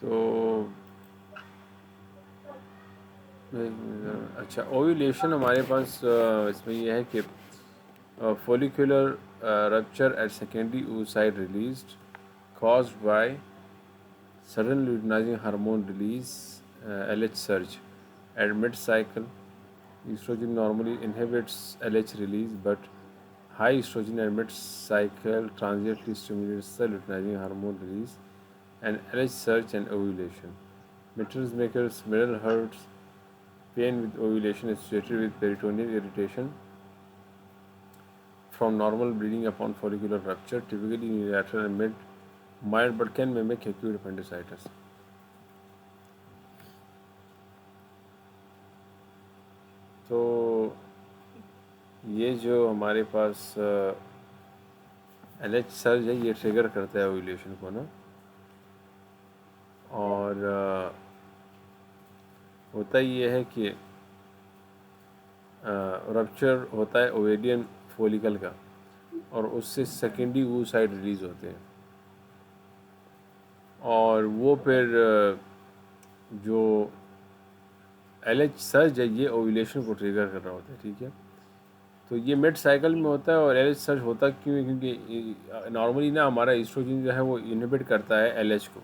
तो अच्छा, ओव्यूलेशन हमारे पास इसमें यह है कि follicular rupture at secondary oocyte released caused by sudden luteinizing hormone release, LH surge at mid-cycle. Estrogen normally inhibits LH release, but high estrogen at mid-cycle transiently stimulates the luteinizing hormone release and LH surge and ovulation. Mittel's makers middle hurts, pain with ovulation associated with peritoneal irritation from normal bleeding upon follicular rupture, typically unilateral and mild but can mimic acute appendicitis. तो ये जो हमारे पास LH surge है ये trigger करता है ovulation को ना, और होता ये है कि रप्चर होता है ओवेरियन फोलिकल का और उससे सेकेंडरी oocyte रिलीज होते हैं, और वो फिर जो LH सर्ज है ये ओव्यूलेशन को ट्रिगर कर रहा होता है, ठीक है। तो ये मिड साइकिल में होता है, और LH सर्ज होता क्यों है, क्योंकि नॉर्मली ना हमारा एस्ट्रोजन जो है वो इनहिबिट करता है LH को,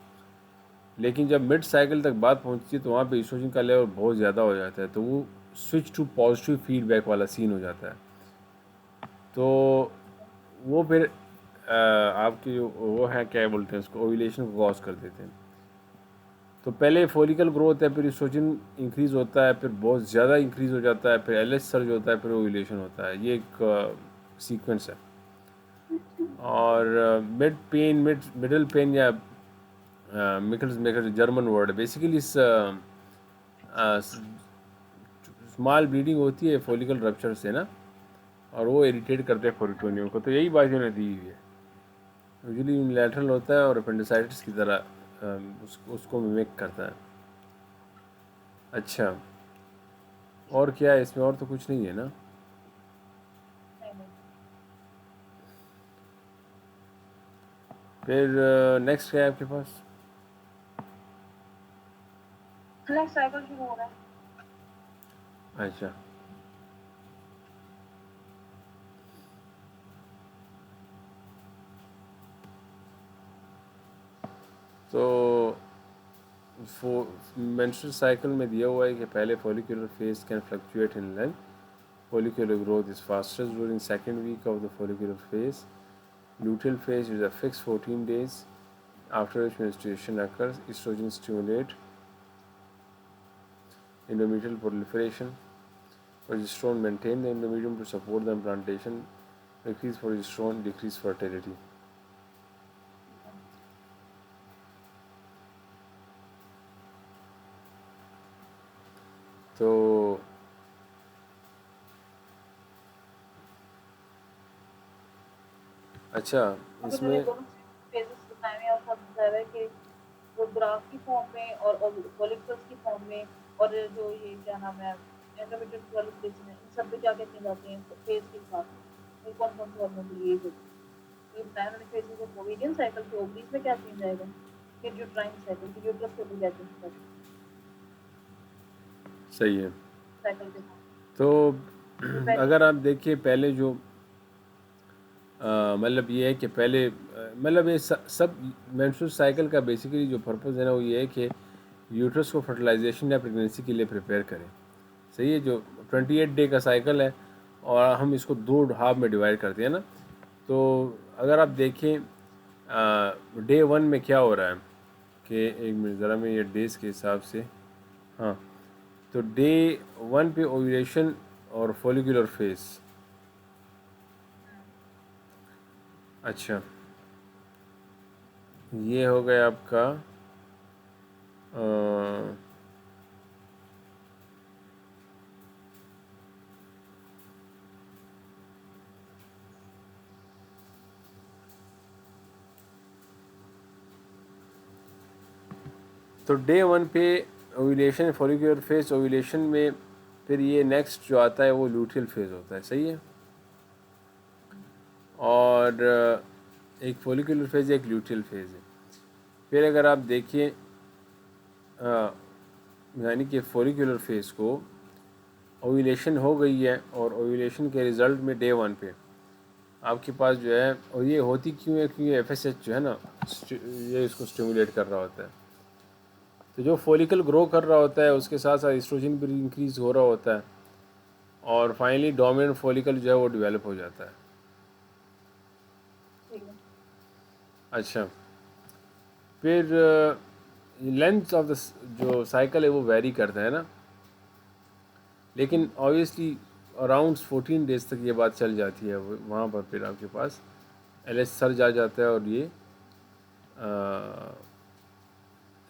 लेकिन जब मिड साइकिल तक बात पहुंचती है तो वहाँ पे एस्ट्रोजन का लेवल बहुत ज़्यादा हो जाता है, तो वो स्विच टू पॉजिटिव फीडबैक वाला सीन हो जाता है। तो वो फिर आपकी जो वो है क्या बोलते हैं उसको, ओव्यूलेशन को कॉज कर देते हैं। तो पहले फॉलिकल ग्रोथ है, फिर एस्ट्रोजन इंक्रीज़ होता है, फिर बहुत ज़्यादा इंक्रीज़ हो जाता है, फिर LH सर्ज होता है, फिर ओव्यूलेशन होता है। ये एक सीक्वेंस है। और मिडल पेन या मिकल्स मेकर जर्मन वर्ड है, बेसिकली स्मॉल ब्लीडिंग होती है फॉलिकल रप्चर से ना, और वो इरिटेट करते हैं पेरिटोनियम को। तो यही बात इन्होंने दी हुई है। यूजुअली यूनिलैटरल होता है और अपेंडिसाइटिस की तरह उसको मिमिक करता है। अच्छा, और क्या है इसमें, और तो कुछ नहीं है ना। फिर नेक्स्ट क्या है आपके पास? नेक्स्ट साइकिल शुरू हो रहा है। अच्छा, तो मेंस्ट्रुअल साइकिल में दिया हुआ है कि पहले follicular phase can fluctuate in length, follicular growth is fastest during second week of the follicular phase. Luteal phase is a fixed 14 days after which menstruation occurs. Estrogen stimulate endometrial proliferation. Progesterone maintain the endometrium to support the implantation. Increase progesterone, decrease fertility. तो अच्छा, अभी मैंने इसमें दोनों phases बताए हैं और सब बताया है कि वो ग्राफ की फॉर्म में और फॉलिकल्स की फॉर्म में, और जो ये क्या नाम है एंडोमेट्रियल प्रोलिफरेशन है, इन सब पे क्या क्या चेंज आते हैं फेज के हिसाब से, ये कौन कौन से हार्मोन रिलीज होते हैं। ये बताया मैंने फेजेस ऑफ ओवेरियन साइकिल पे ओवरीज में क्या चेंज आएगा, फिर यूट्राइन साइकिल फिर यूट्रस के ऊपर क्या चेंज आएगा सही है। साइकिल के साथ। तो ये पहली अगर आप देखिए पहले जो मतलब ये है कि पहले मतलब ये सब मेंस्ट्रुअल साइकिल का बेसिकली जो पर्पज़ है ना वो ये है कि यूट्रस को फर्टिलाइजेशन या प्रेगनेंसी के लिए प्रिपेयर करें। सही है, जो 28 डे का साइकिल है और हम इसको दो हाफ में डिवाइड करते हैं ना। तो अगर आप देखें डे 1 में क्या हो रहा है कि एक मिनट ज़रा मैं ये डेज के हिसाब से, हाँ, तो डे 1 पे ओव्यूलेशन और फॉलिकुलर फेस। अच्छा, ये हो गया आपका अ, तो डे 1 पे ओव्यूलेशन फॉलिकुलर फेज, ओव्यूलेशन में फिर ये नेक्स्ट जो आता है वो लूटियल फेज होता है। सही है, और एक फॉलिकुलर फेज एक लूटियल फेज है। फिर अगर आप देखिए यानी कि फॉलिकुलर फेज को ओव्यूलेशन हो गई है, और ओव्यूलेशन के रिज़ल्ट में डे 1 पे आपके पास जो है, और ये होती क्यों है, क्योंकि FSH जो है ना ये इसको स्टिमुलेट कर रहा होता है। तो जो फॉलिकल ग्रो कर रहा होता है उसके साथ साथ एस्ट्रोजन भी इंक्रीज़ हो रहा होता है, और फाइनली डोमिनेंट फॉलिकल जो है वो डेवलप हो जाता है। ठीक है। अच्छा, फिर लेंथ ऑफ द जो साइकिल है वो वेरी करता है ना, लेकिन ऑब्वियसली अराउंड 14 डेज तक ये बात चल जाती है। वहाँ पर फिर आपके पास LH सर्ज आ जाता है, और ये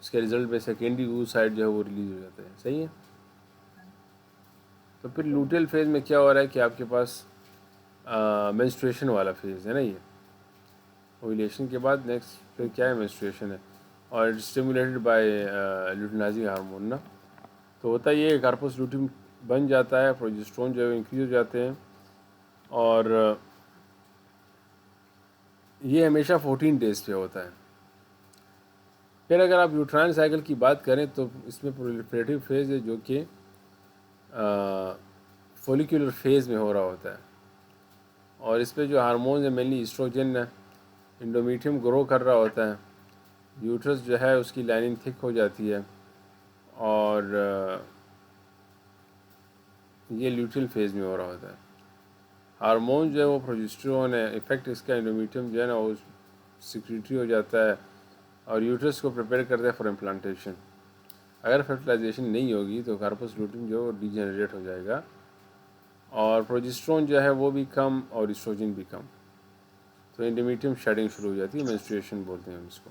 इसके रिजल्ट में सेकेंडरी oocyte जो है वो रिलीज हो जाते हैं। सही है। तो फिर लूटियल फेज में क्या हो रहा है कि आपके पास मेंस्ट्रुएशन वाला फेज है ना, ये ओव्यूलेशन के बाद नेक्स्ट फिर क्या है, मेंस्ट्रुएशन है, और स्टिमुलेटेड बाय ल्यूटिनाइजिंग हार्मोन ना। तो होता ये है, कार्पस लूटियम बन जाता है, प्रोजेस्टेरोन जो है इंक्रीज हो जाते हैं, और ये हमेशा 14 डेज पे होता है। फिर अगर आप यूट्राइन साइकिल की बात करें तो इसमें प्रोलिफरेटिव फेज है जो कि फॉलिकुलर फेज में हो रहा होता है, और इस पर जो हार्मोन्स है मेनली ईस्ट्रोजन इंडोमीट्रियम ग्रो कर रहा होता है, यूट्रस जो है उसकी लाइनिंग थिक हो जाती है, और ये ल्यूटियल फेज में हो रहा होता है। हार्मोन जो है वो प्रोजेस्टेरोन है, इफेक्ट इसका इंडोमीट्रियम जो है ना वो सिक्रीटरी हो जाता है, और यूट्रस को प्रिपेयर करता है फॉर इम्प्लांटेशन। अगर फर्टिलाइजेशन नहीं होगी तो कार्पस लूटियम जो डिजेनरेट हो जाएगा, और प्रोजेस्टेरोन जो है वो भी कम और एस्ट्रोजन भी कम, तो इंडोमीट्रियम शेडिंग शुरू हो जाती है, मेंस्ट्रुएशन बोलते हैं हम इसको।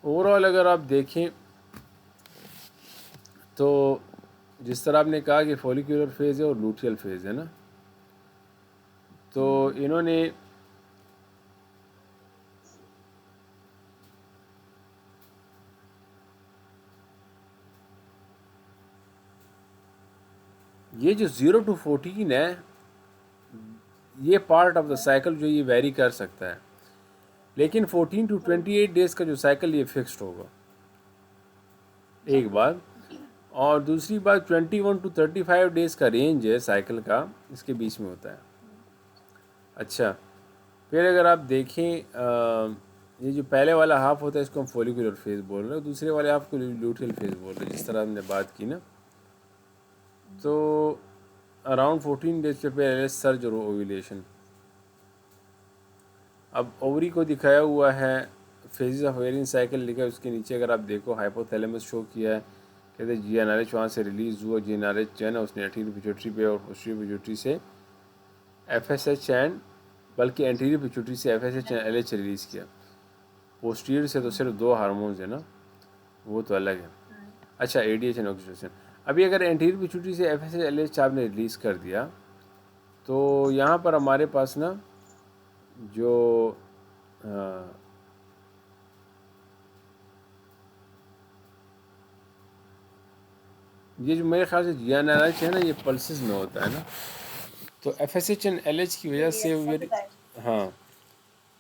ओवरऑल अगर आप देखें तो जिस तरह आपने कहा कि फॉलिकुलर फेज़ है और लूटियल फेज़ है ना, तो इन्होंने ये जो 0 to 14 है, ये पार्ट ऑफ द साइकिल जो ये वेरी कर सकता है, लेकिन 14 to 28 डेज़ का जो साइकिल ये फिक्स्ड होगा, एक बात। और दूसरी बात 21 to 35 डेज़ का रेंज है साइकिल का, इसके बीच में होता है। अच्छा, फिर अगर आप देखें ये जो पहले वाला हाफ होता है इसको हम फॉलिकुलर फेज बोल रहे हैं, दूसरे वाले हाफ को लूटियल फेज बोल रहे हैं, जिस तरह हमने बात की ना। तो अराउंड 14 डेज पे पहले सर्ज और ओव्यूलेशन। अब ओवरी को दिखाया हुआ है, फेजेस ऑफ ओवेरियन साइकिल लिखा है, उसके नीचे अगर आप देखो हाइपोथैलेमस शो किया है, कहते हैं GnRH वहाँ से रिलीज़ हुआ। GnRH जो है ना उसने एंटीरियर पिट्यूटरी पे और पोस्टीरियर पिट्यूटरी से FSH एंड बल्कि एंटीरियर पिट्यूटरी से FSH एंड LH रिलीज़ किया। पोस्टीरियर से तो सिर्फ 2 हार्मोन्स है ना, वो तो अलग है। अच्छा, ADH एंड ऑक्सीटोसिन। अभी अगर एंटीरियर पिट्यूटरी से FSH LH आपने रिलीज़ कर दिया तो यहाँ पर हमारे पास ना जो ये जो मेरे ख्याल से GnRH है ना, ये पल्सेस में होता है ना, तो FSH एंड LH की वजह से ये, हाँ,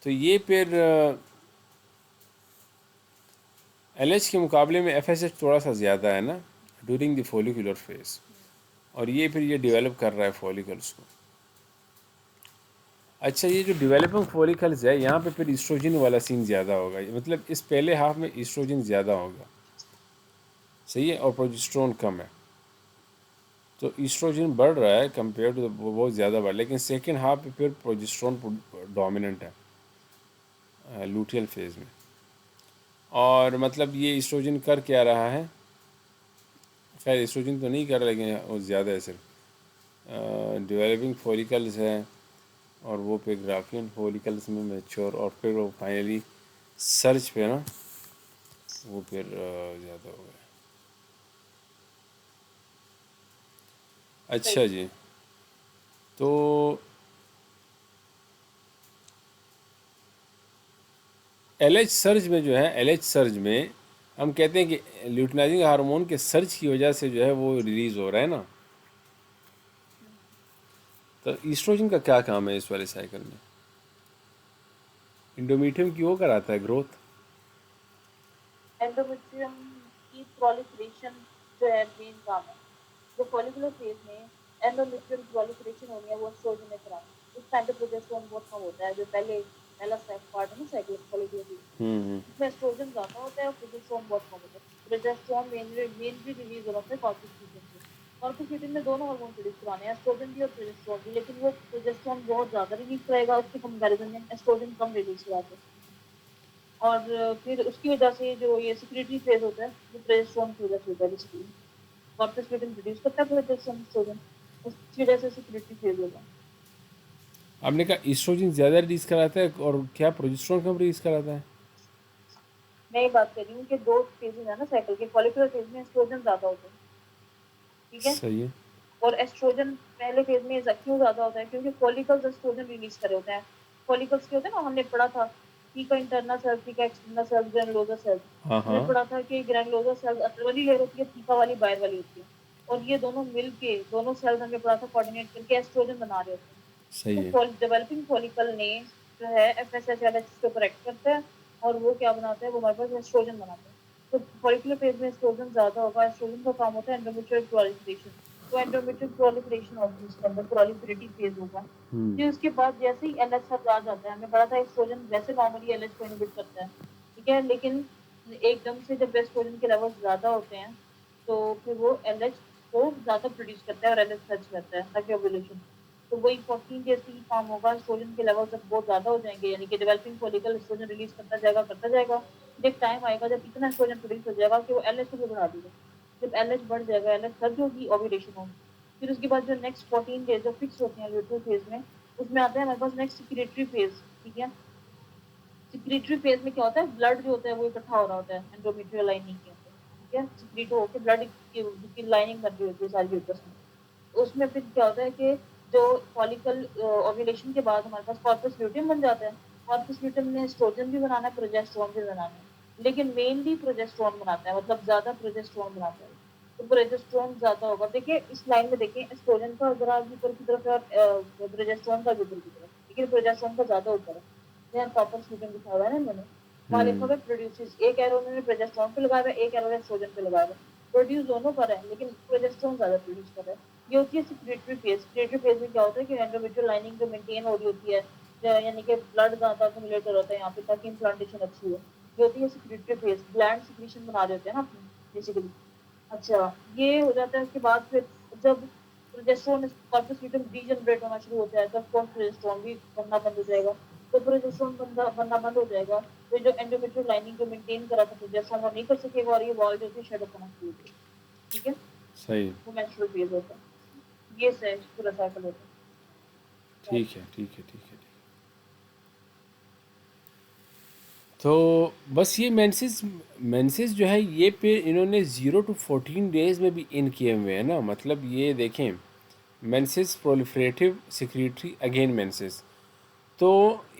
तो ये फिर LH के मुकाबले में FSH थोड़ा सा ज़्यादा है ना ड्यूरिंग द फॉलिकुलर फेज, और ये फिर ये डेवलप कर रहा है फॉलिकल्स को। अच्छा, ये जो डेवलपिंग फॉलिकल्स है यहाँ पे फिर ईस्ट्रोजन वाला सीन ज़्यादा होगा, मतलब इस पहले हाफ में ईस्ट्रोजन ज़्यादा होगा, सही है, और प्रोजेस्टेरोन कम है। तो ईस्ट्रोजन बढ़ रहा है कंपेयर टू बहुत ज़्यादा बढ़, लेकिन सेकेंड हाफ पे फिर प्रोजेस्टेरोन डोमिनेंट है लूटियल फेज में। और मतलब ये ईस्ट्रोजन कर क्या रहा है, खैर ईस्ट्रोजन तो नहीं कर रहा, लेकिन वो ज़्यादा है, सिर्फ डेवलपिंग फॉलिकल्स है, और वो फिर ग्राफियन फॉलिकल्स में मैच्योर, और फिर वो फाइनली सर्च पे ना वो फिर ज़्यादा हो गया। अच्छा जी, तो LH सर्ज में जो है, LH सर्ज में हम कहते हैं कि ल्यूटिनाइजिंग हार्मोन के सर्ज की वजह से जो है वो रिलीज़ हो रहा है ना। तो ईस्ट्रोजन का क्या काम है इस वाले साइकिल में? इंडोमीट्रियम की वो कराता है ग्रोथ, एंडोमेट्रियम की प्रोलिफरेशन जो है मेन काम है। जो फॉलिकुलर फेज में एंडोमेट्रियम प्रोलिफरेशन होनी है वो एस्ट्रोजन ने करानी। उस टाइम पे प्रोजेस्टेरोन बहुत कम होता है, जो पहला पार्ट है ना साइकिल फॉलिकुलर फेज में, हम्म। उसमें एस्ट्रोजन ज्यादा होता है और प्रोजेस्टेरोन बहुत कम होता है। प्रोजेस्टेरोन मेनली रिलीज होता है कॉर्पस ल्यूटियम से। कॉर्पस ल्यूटियम में दोनों हार्मोन प्रोड्यूस कराने हैं, एस्ट्रोजन भी और प्रोजेस्टेरोन भी, लेकिन वो प्रोजेस्टेरोन बहुत ज्यादा रिलीज करेगा उसके कंपैरिजन में एस्ट्रोजन कम रिलीज कराते हैं। और फिर उसकी वजह से जो ये सिक्रेटरी फेज होता है वो प्रोजेस्टेरोन की वजह से होता है बेसिकली। कॉर्पस ल्यूटियम प्रोड्यूस करता है प्रोजेस्टेरोन एस्ट्रोजन, उसकी वजह से सिक्रेटरी फेज होता है। आपने कहा ईस्ट्रोजन ज़्यादा रिलीज कराता है और क्या प्रोजेस्टेरोन कम रिलीज कराता है? मैं ये बात कर रही हूँ कि दो फेजेस है ना साइकिल के, फॉलिकुलर फेज में एस्ट्रोजन ज्यादा होता है, ठीक है। सही है। और एस्ट्रोजन पहले फेज में क्यों ज्यादा होता है, क्योंकि फॉलिकल्स एस्ट्रोजन रिलीज कर रहे होते हैं। फॉलिकल्स के होते हैं ना, हमने पढ़ा था टी का इंटरनल सेल, टी का एक्सटर्नल सेल, ग्रैनुलोसा सेल। हाँ हमने हाँ। पढ़ा था कि ग्रैनुलोसा सेल अंदर वाली लेयर होती है, थीका वाली बाहर वाली होती है। और ये दोनों मिलके, दोनों सेल्स हमने पढ़ा था कोऑर्डिनेट करके एस्ट्रोजन बना रहे होते हैं। सही है। तो डेवलपिंग फॉलिकल ने जो है एफएसएचएलएच को करेक्ट करता है, और वो क्या बनाता है, वो हमारे पास एस्ट्रोजन बनाता है। तो फॉलिकुलर फेज में एस्ट्रोजन ज्यादा होगा। एस्ट्रोजन का काम होता है एंडोमेट्रियल प्रोलिफरेशन। तो एंडोमेट्रियल प्रोलिफरेशन होगी, उसके अंदर प्रोलिफरेटिव फेज होगा। हम्म। फिर उसके बाद जैसे ही एलएच सब आ जाता है, हमें पता था एस्ट्रोजन वैसे नॉर्मली एलएच को इनहिबिट करता है, ठीक है, लेकिन एकदम से जब एस्ट्रोजन के लेवल्स ज्यादा होते हैं तो फिर वो एलएच को ज्यादा प्रोड्यूस करता है और एलएच सर्च करता है ताकि ओव्यूलेशन। तो वही 14 डेज से ही काम होगा। एस्ट्रोजन के लेवल जब बहुत ज्यादा हो जाएंगे, यानी कि डेवलपिंग फॉलिकल एस्ट्रोजन रिलीज करता जाएगा। फिर एक टाइम आएगा जब इतना एस्ट्रोजन प्रोड्यूस हो जाएगा कि वो एलएच को भी बढ़ा देगा। जब एलएच बढ़ जाएगा, एलएच सर्च होगी, ओव्यूलेशन होगी। फिर उसके बाद जो नेक्स्ट 14 डेज जो फिक्स होते हैं ल्यूटरल फेज में, उसमें आता है हमारे पास नेक्स्ट सिक्रेटरी फेज, ठीक है। सिक्रेटरी फेज में क्या होता है, ब्लड जो होता है वो इकट्ठा हो रहा होता है एंडोमेट्रियल लाइनिंग के अंदर, ठीक है। सिक्रेट होकर ब्लड की लाइनिंग बन रही होती है सारी यूट्रस में। उसमें फिर क्या होता है कि जो फॉलिकल ओव्यूलेशन के बाद हमारे पास कॉर्पस ल्यूटियम बन जाता है। कॉर्पस ल्यूटियम ने एस्ट्रोजन भी बनाना है, प्रोजेस्टेरोन भी बनाना है, लेकिन मेनली प्रोजेस्टेरोन बनाता है, मतलब ज्यादा प्रोजेस्टेरोन बनाता है। तो प्रोजेस्टेरोन ज्यादा होगा। देखिए इस लाइन में देखिए, एस्ट्रोजन का जरा ऊपर की तरफ है और प्रोजेस्टेरोन का भी ऊपर की तरफ, लेकिन प्रोजेस्टेरोन का ज्यादा ऊपर है। यहाँ कॉर्पस ल्यूटियम दिखा हुआ है ना मैंने, वहां लिखा हम्म। हुआ है प्रोड्यूसेस। एक एरो उन्होंने प्रोजेस्टेरोन पे लगाया हुआ है, एक एरो एस्ट्रोजन पे लगाया हुआ है। प्रोड्यूस दोनों पर है, लेकिन प्रोजेस्टेरोन ज्यादा प्रोड्यूस कर रहा है। ये होती है सिक्रेटरी फेज। सिक्रेटरी फेज में क्या होता है कि एंडोमेट्रियल लाइनिंग जो मेंटेन हो रही होती है, यानी कि ब्लड ज्यादा अक्यूमुलेटर होता है यहाँ पे ताकि इम्प्लांटेशन अच्छी हो। ये होती है सिक्रेटरी फेज। ग्लैंड सिक्रीशन बना रहे होते हैं ना अपनी बेसिकली। अच्छा, ये हो जाता है। उसके बाद फिर जब प्रोजेस्टेरोन कॉर्पस ल्यूटियम डीजनरेट होना शुरू होता है, तब कौन प्रोजेस्टेरोन भी बनना बंद हो जाएगा। तो प्रोजेस्टेरोन बनना बंद हो जाएगा, तो जो एंडोमेट्रियल लाइनिंग जो मेंटेन करा था प्रोजेस्टेरोन, वो नहीं कर सकेगा और ये वॉल जो होती है शेड ऑफ होना शुरू हो जाएगी, ठीक है। सही। वो मेंस्ट्रुअल फेज होता है। ये पूरा साइकिल होता है। ठीक है, ठीक है, ठीक है, ठीक है। तो बस ये मेंसेस मेंसेस जो है ये पे इन्होंने 0 to 14 डेज में भी इन किए हुए हैं ना, मतलब ये देखें, menses proliferative secretory again menses. तो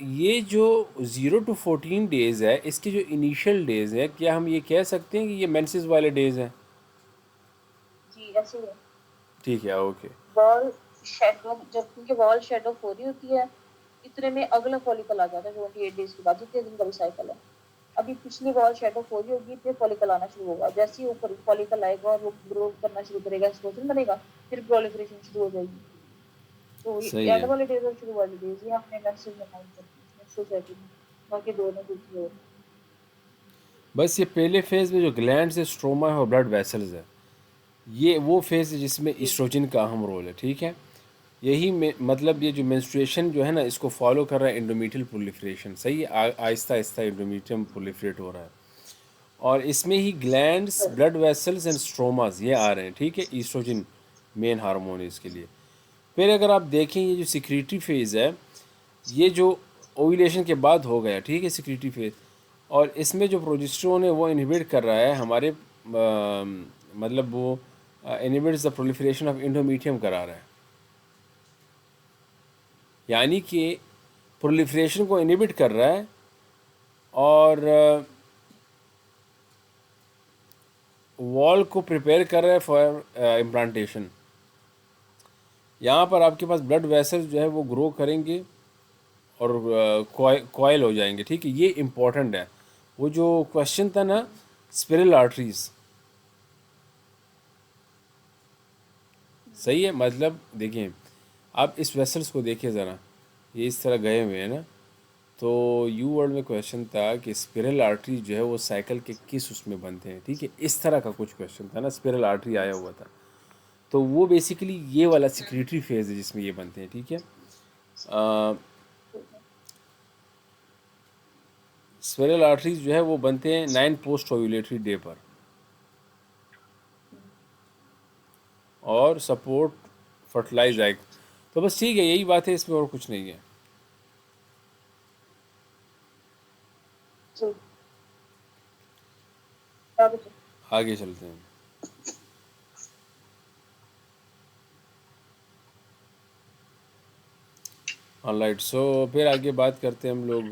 ये जो 0 to 14 डेज है, इसके जो इनिशियल डेज है, क्या हम ये कह सकते हैं कि ये मेंसेस वाले डेज हैं? जी ऐसे ही है। ठीक है, ओके। वॉल शेड ऑफ, जब क्योंकि वॉल शेड ऑफ हो रही होती है, इतने में अगला फॉलिकल आ जाता है 28 डेज के बाद, जितने दिन का भी साइकिल है। अभी पिछली वॉल शेड ऑफ हो रही होगी, फिर फॉलिकल आना शुरू होगा। जैसे ही ऊपर फॉलिकल आएगा और वो ग्रो करना शुरू करेगा, एस्ट्रोजन बनेगा, फिर प्रोलिफरेशन शुरू हो जाएगी। तो सही एंड है। वाले डेज और शुरू वाले डेज ये हमने मैसेज में काउंट करते हैं मेंस्ट्रुअल साइकिल में। बाकी दोनों दूसरे होते हैं। बस ये पहले फेज़ में जो ग्लैंड्स है, स्ट्रोमा है और ब्लड वेसल्स है, ये वो फेज़ है जिसमें जी ईस्ट्रोजन का अहम रोल है, ठीक है। यही में मतलब ये जो मेंस्ट्रुएशन जो है ना, इसको फॉलो कर रहा है एंडोमेट्रियल प्रोलिफरेशन, सही है। आहिस्ता आहिस्ता एंडोमेट्रियम प्रोलिफरेट हो रहा है, और इसमें ही glands, sir. Blood vessels and stromas ये आ रहे हैं, ठीक है। ईस्ट्रोजन मेन हार्मोन है इसके लिए। फिर अगर आप देखें ये जो सिक्रीटरी फेज़ है, ये जो ओव्यूलेशन के बाद हो गया, ठीक है, सिक्रीटरी फेज। और इसमें जो प्रोजेस्टेरोन है वो इनहिबिट कर रहा है हमारे मतलब वो inhibits the proliferation of endometrium करा रहा है, यानी कि प्रोलिफरेशन को इनहिबिट कर रहा है। और वॉल को प्रिपेयर कर रहा है फॉर इम्प्लांटेशन। यहाँ पर आपके पास ब्लड वेसल्स जो है वो ग्रो करेंगे और कॉयल हो जाएंगे, ठीक है। ये इम्पोर्टेंट है। वो जो क्वेश्चन था ना स्पिरल आर्टरीज, सही है। मतलब देखिए, आप इस वेसल्स को देखिए ज़रा, ये इस तरह गए हुए हैं ना। तो यू वर्ड में क्वेश्चन था कि स्पिरल आर्टरी जो है वो साइकिल के किस उसमें बनते हैं, ठीक है, इस तरह का कुछ क्वेश्चन था ना, स्पिरल आर्टरी आया हुआ था। तो वो बेसिकली ये वाला सिक्रेटरी फेज है जिसमें ये बनते हैं, ठीक है। ठीक है। स्पिरल आर्टरीज जो है वो बनते हैं 9 पोस्ट ओव्यूलेटरी डे पर, और सपोर्ट फर्टिलाइज एग। तो बस ठीक है, यही बात है, इसमें और कुछ नहीं है। ठीक। आगे चलो। आगे चलते हैं। ऑलराइट, सो फिर आगे बात करते हैं हम लोग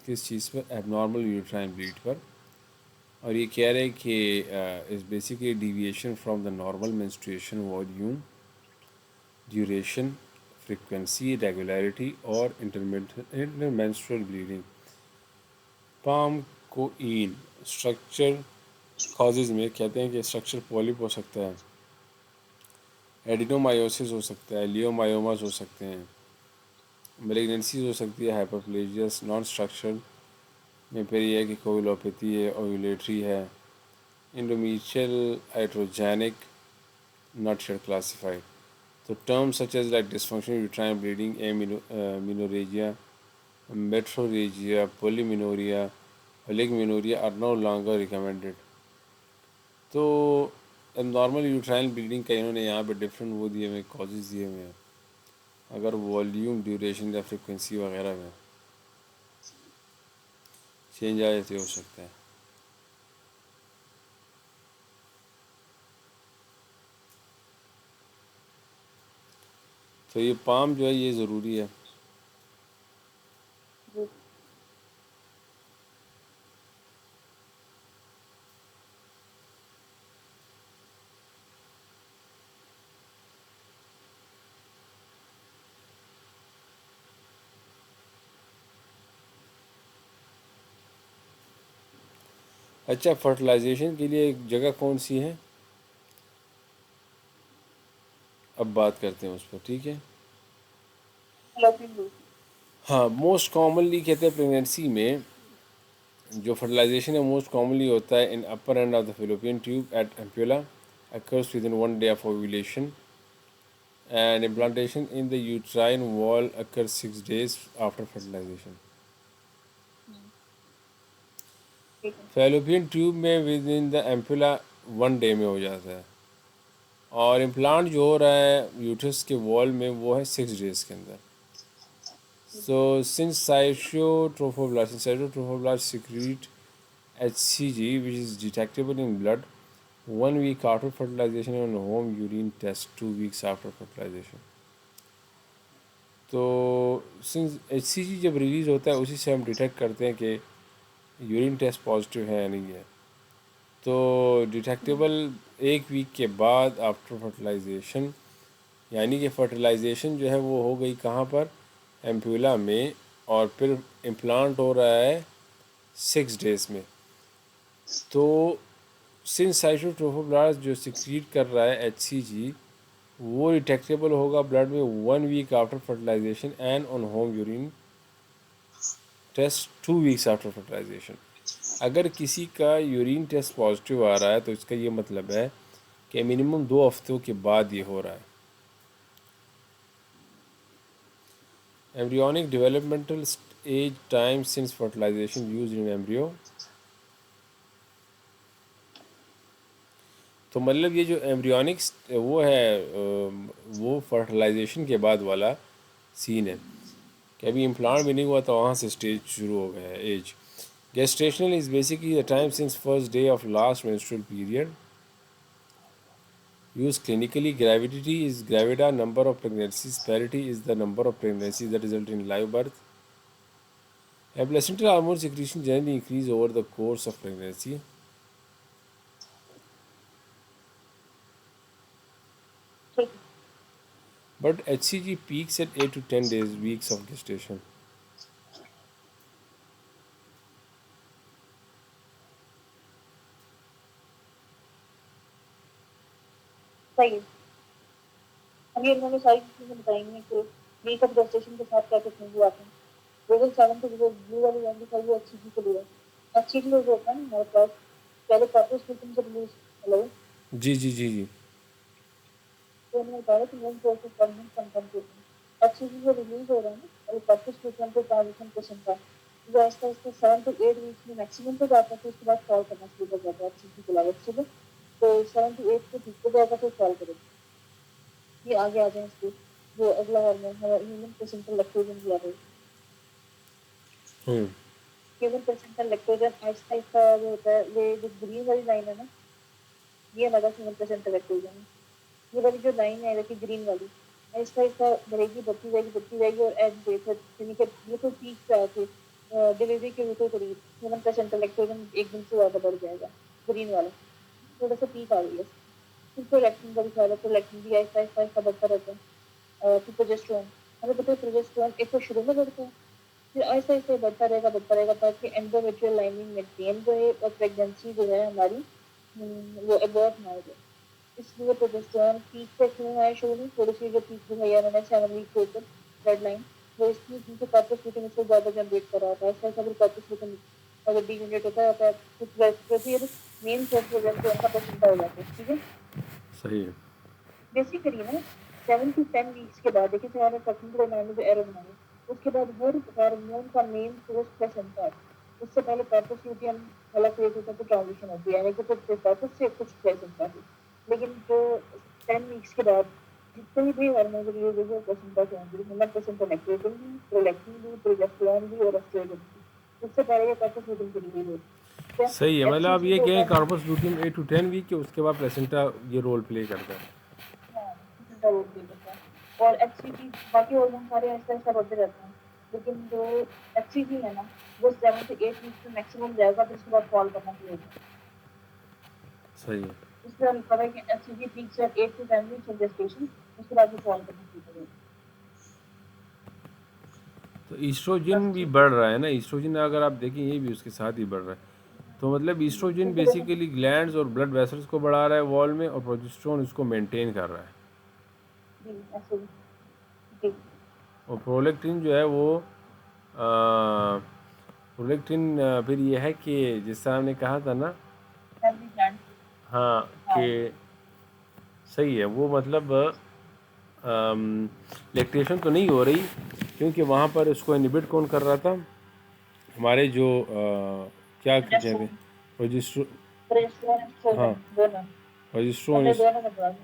किस चीज़ पर, एबनॉर्मल यूट्राइन ब्लीड पर। और ये कह रहे हैं कि is basically deviation from the normal menstruation volume, duration, frequency, regularity और इंटरमेंस्ट्रुअल ब्लीडिंग। पाम को इन स्ट्रक्चर कॉजेज़ में कहते हैं कि स्ट्रक्चर पॉलिप हो सकता है, एडिनोमायोसिस हो सकता है, लियोमायोमास हो सकते हैं, मेलिग्नेंसीज हो सकती है, हाइपरप्लेजियस नॉन स्ट्रक्चरल में फिर ये है कि कोविलोपैथी है, ओव्यूलेटरी है, endometrial, hydrogenic, not yet classified. So terms such as like dysfunctional uterine bleeding, amenorrhagia, metrorrhagia, polymenorrhea, oligmenorrhea are no longer recommended. तो नॉर्मल यूट्राइन ब्लीडिंग का इन्होंने यहाँ पे डिफरेंट वो दिए हुए कॉजेज दिए हुए हैं, अगर वॉल्यूम, ड्यूरेशन या फ्रिक्वेंसी वगैरह में चेंज आए तो हो सकता है। तो ये पाम जो है ये ज़रूरी है। जी। अच्छा, फर्टिलाइजेशन के लिए एक जगह कौन सी है, अब बात करते हैं उस पर, ठीक है। फ्लोपिंग लूप। हाँ, मोस्ट कॉमनली कहते हैं प्रेगनेंसी में जो फर्टिलाइजेशन है मोस्ट कॉमनली होता है in upper end of the fallopian tube at ampulla, occurs within 1 day of ovulation, and implantation in the uterine wall occurs 6 days after fertilization. ठीक है। फेलोपियन ट्यूब में with in the ampulla 1 day में हो जाता है, और implant जो हो रहा है यूट्रस के वॉल में वो है 6 डेज के अंदर। So since cytotrophoblast secrete HCG which is detectable in blood 1 week after fertilization and home urine test 2 weeks after fertilization. तो सिंस HCG जब रिलीज़ होता है उसी से हम डिटेक्ट करते हैं कि यूरिन टेस्ट पॉजिटिव है या नहीं है। तो डिटेक्टेबल 1 वीक के बाद आफ्टर फर्टिलाइजेशन, यानी कि फर्टिलाइजेशन जो है वो हो गई कहाँ पर, एम्प्यूला में, और फिर इम्प्लांट हो रहा है 6 डेज में। तो सिंस साइटोट्रोफोब्लास्ट जो सिक्रीट कर रहा है HCG वो डिटेक्टेबल होगा ब्लड में 1 week after fertilisation and on home urine test 2 weeks after fertilisation. अगर किसी का यूरिन टेस्ट पॉजिटिव आ रहा है तो इसका ये मतलब है कि मिनिमम 2 हफ्तों के बाद ये हो रहा है। Embryonic developmental age time since fertilisation use in embryo. तो मतलब ये जो एम्ब्रियोनिक वो है वो फर्टिलाइजेशन के बाद वाला सीन है कि अभी इम्प्लांट भी नहीं हुआ तो वहाँ से स्टेज शुरू हो गया है age. Gestational is basically the time since first day of last menstrual period. Used clinically, gravidity is gravida, number of pregnancies, parity is the number of pregnancies that result in live birth. And placental hormone secretion generally increase over the course of pregnancy. ठीक है। But HCG peaks at 8 to 10 days, weeks of gestation. सही है। अभी उन्होंने सारी चीज़ें बताई हैं कि मेकअप रजिस्ट्रेशन के साथ क्या-क्या चेंजेस आते हैं। गूगल 7 तो जो ब्लू वाली लाइन दिखाई वो एचटीटी के लिए है। एचटीटी जो होता है ना हमारे पास पहले कॉर्पस लूटियम से रिलीज़ हेलो? जी जी जी जी। तो उन्होंने बताया कि main source of funding compensation HTT जो रिलीज़ हो रहा है ना पहले कॉर्पस लूटियम पे ट्रांजिशन % था। जो आहिस्ता-आहिस्ता 7 टू 8 वीक्स में मैक्सिमम पे जाता है फिर उसके बाद फॉल करना शुरू कर जाता है एचटीटी के अलावा ठीक है? तो 7 टू 8 पे पीक पे जाएगा फिर फॉल करेगा। ये आगे आ जाए इसके जो अगला हार्मोन है ह्यूमन प्लेसेंटल लैक्टोजन भी आ गई। हम्म। ह्यूमन प्लेसेंटल लैक्टोजन आहिस्ता-आहिस्ता जो होता है ये जो ग्रीन वाली लाइन है ना ये हमारा ह्यूमन प्लेसेंटल लैक्टोजन है। ये वाली जो लाइन है देखिए ग्रीन वाली आहिस्ता-आहिस्ता बढ़ेगी, बढ़ती जाएगी और एट डेट है यानी कि बिल्कुल पीक पे आके डिलीवरी के बिल्कुल करीब ह्यूमन प्लेसेंटल लैक्टोजन 1 दिन से ज़्यादा बढ़ जाएगा, ग्रीन वाला। थोड़ा-सा पीक आ गई है। फिर प्रोलैक्टिन का भी ख्याल है, प्रोलैक्टिन भी आहिस्ता-आहिस्ता बढ़ता रहता है। फिर प्रोजेस्टेरोन हमें पता है प्रोजेस्टेरोन एक तो शुरू में बढ़ता है, फिर आहिस्ता-आहिस्ता बढ़ता रहेगा ताकि एंडोमेट्रियल लाइनिंग मेंटेन रहे और प्रेगनेंसी जो है हमारी वो एबॉर्ट ना हो जाए। इसलिए प्रोजेस्टेरोन पीक पे क्यों है शुरू में थोड़ी-सी जो पीक दिखाई है मैंने 7 वीक के ऊपर रेड लाइन वो इसलिए क्योंकि कॉर्पस लूटियम इससे ज़्यादा जनरेट कर रहा था। ऐसा-ऐसा फिर कॉर्पस लूटियम अगर डीजनरेट होता रहता है तो फिर मेन सोर्स प्रोजेस्टेरोन का प्लेसेंटा हो जाता है, ठीक है? सही है। बेसिकली ना 7 टू 10 वीक्स के बाद देखिए जो हमारे टॉकिंग के मैंने जो एरो बनाई उसके बाद हर हार्मोन का मेन सोर्स प्लेसेंटा है। उससे पहले कॉर्पस लूटियम वाला फेज होता है तो ट्रांजिशन होती है यानी कि कुछ कॉर्पस से कुछ प्लेसेंटा से। लेकिन जो 10 वीक्स के बाद जितने भी हार्मोन रिलीज होंगे वो प्लेसेंटा से होंगे मतलब प्लेसेंटा लैक्टेशन भी, प्रोलैक्टिन भी, प्रोजेस्टेरोन भी और एस्ट्रोजन भी। उससे पहले ये कॉर्पस लूटियम की रिलीज होती है। सही है, मतलब आप एचसीजी ये जो कहें होता है कार्पस लूटियम 8 टू 10 वीक के उसके बाद प्लेसेंटा ये रोल प्ले करता है। हाँ, प्लेसेंटा रोल प्ले करता है। और एचसीजी बाकी हार्मोन सारे आहिस्ता-आहिस्ता बढ़ते रहते हैं। लेकिन जो एचसीजी है ना वो 7 से 8 वीक्स में मैक्सिमम जाएगा फिर उसके बाद फॉल करना शुरू हो जाएगा। सही है। इसलिए हमें पता है कि HCG peaks at 8 to 10 weeks in gestation उसके बाद वो फॉल करना शुरू करेगा। तो ईस्ट्रोजन बस भी ठीक बढ़ रहा है ना, ईस्ट्रोजन अगर आप देखें ये भी उसके साथ ही बढ़ रहा है। तो मतलब ईस्ट्रोजन क्योंकि देखो बेसिकली ग्लैंड्स और ब्लड वेसल्स को बढ़ा रहा है वॉल में, और प्रोजेस्टेरोन उसको मेंटेन कर रहा है। जी ऐसे ही जी और प्रोलैक्टिन जो है वो प्रोलैक्टिन फिर ये है कि जिस तरह हमने कहा था ना, फैमिली प्लान हाँ, हाँ कि सही है वो मतलब लैक्टेशन तो नहीं हो रही, क्योंकि वहाँ पर उसको इनहिबिट कौन कर रहा था, हमारे जो क्या कहते हैं प्रोजेस्टेरोन प्रोजेस्ट्रो प्रोजेस्टेरोन हाँ, एस्ट्रोजन दोनों प्रोजेस्ट्रोन हमने इस दोनों में पढ़ा था।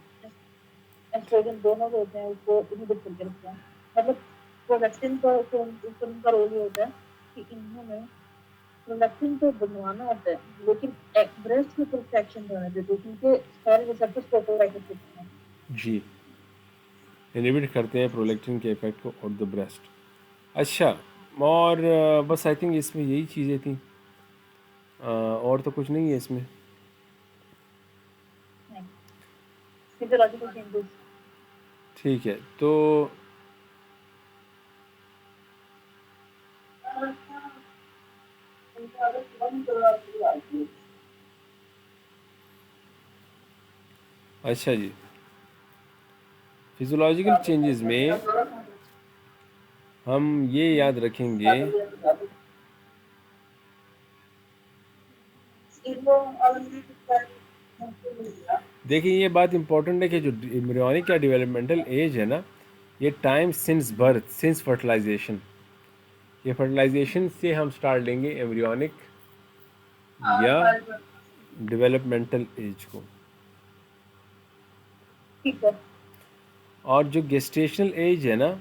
एस्ट्रोजन दोनों जो होते हैं उसको इनहिबिट करके रखते हैं। मतलब प्रोलैक्टिन का तो उनका रोल ये होता है कि इन्होंने प्रोलैक्टिन तो बनवाना होता है लेकिन ब्रेस्ट के ऊपर एक्शन नहीं होने देते क्योंकि सारे रिसेप्टर्स को ओवरराइड करते हैं। जी इनहिबिट करते हैं प्रोलैक्टिन के इफेक्ट को और द ब्रेस्ट। अच्छा, और बस आई थिंक इसमें यही चीज़ें थी, और तो कुछ नहीं है इसमें। नहीं फिजियोलॉजिकल चेंजेस ठीक है, तो अच्छा जी, फिजियोलॉजिकल चेंजेस में हम ये याद रखेंगे। देखिए ये बात इंपॉर्टेंट है कि जो एम्ब्रियोनिक या डेवलपमेंटल एज है ना, ये time since birth since fertilization, ये फर्टिलाइजेशन से हम स्टार्ट लेंगे एम्ब्रियोनिक या डेवलपमेंटल एज को। ठीक है और जो गेस्टेशनल एज है ना,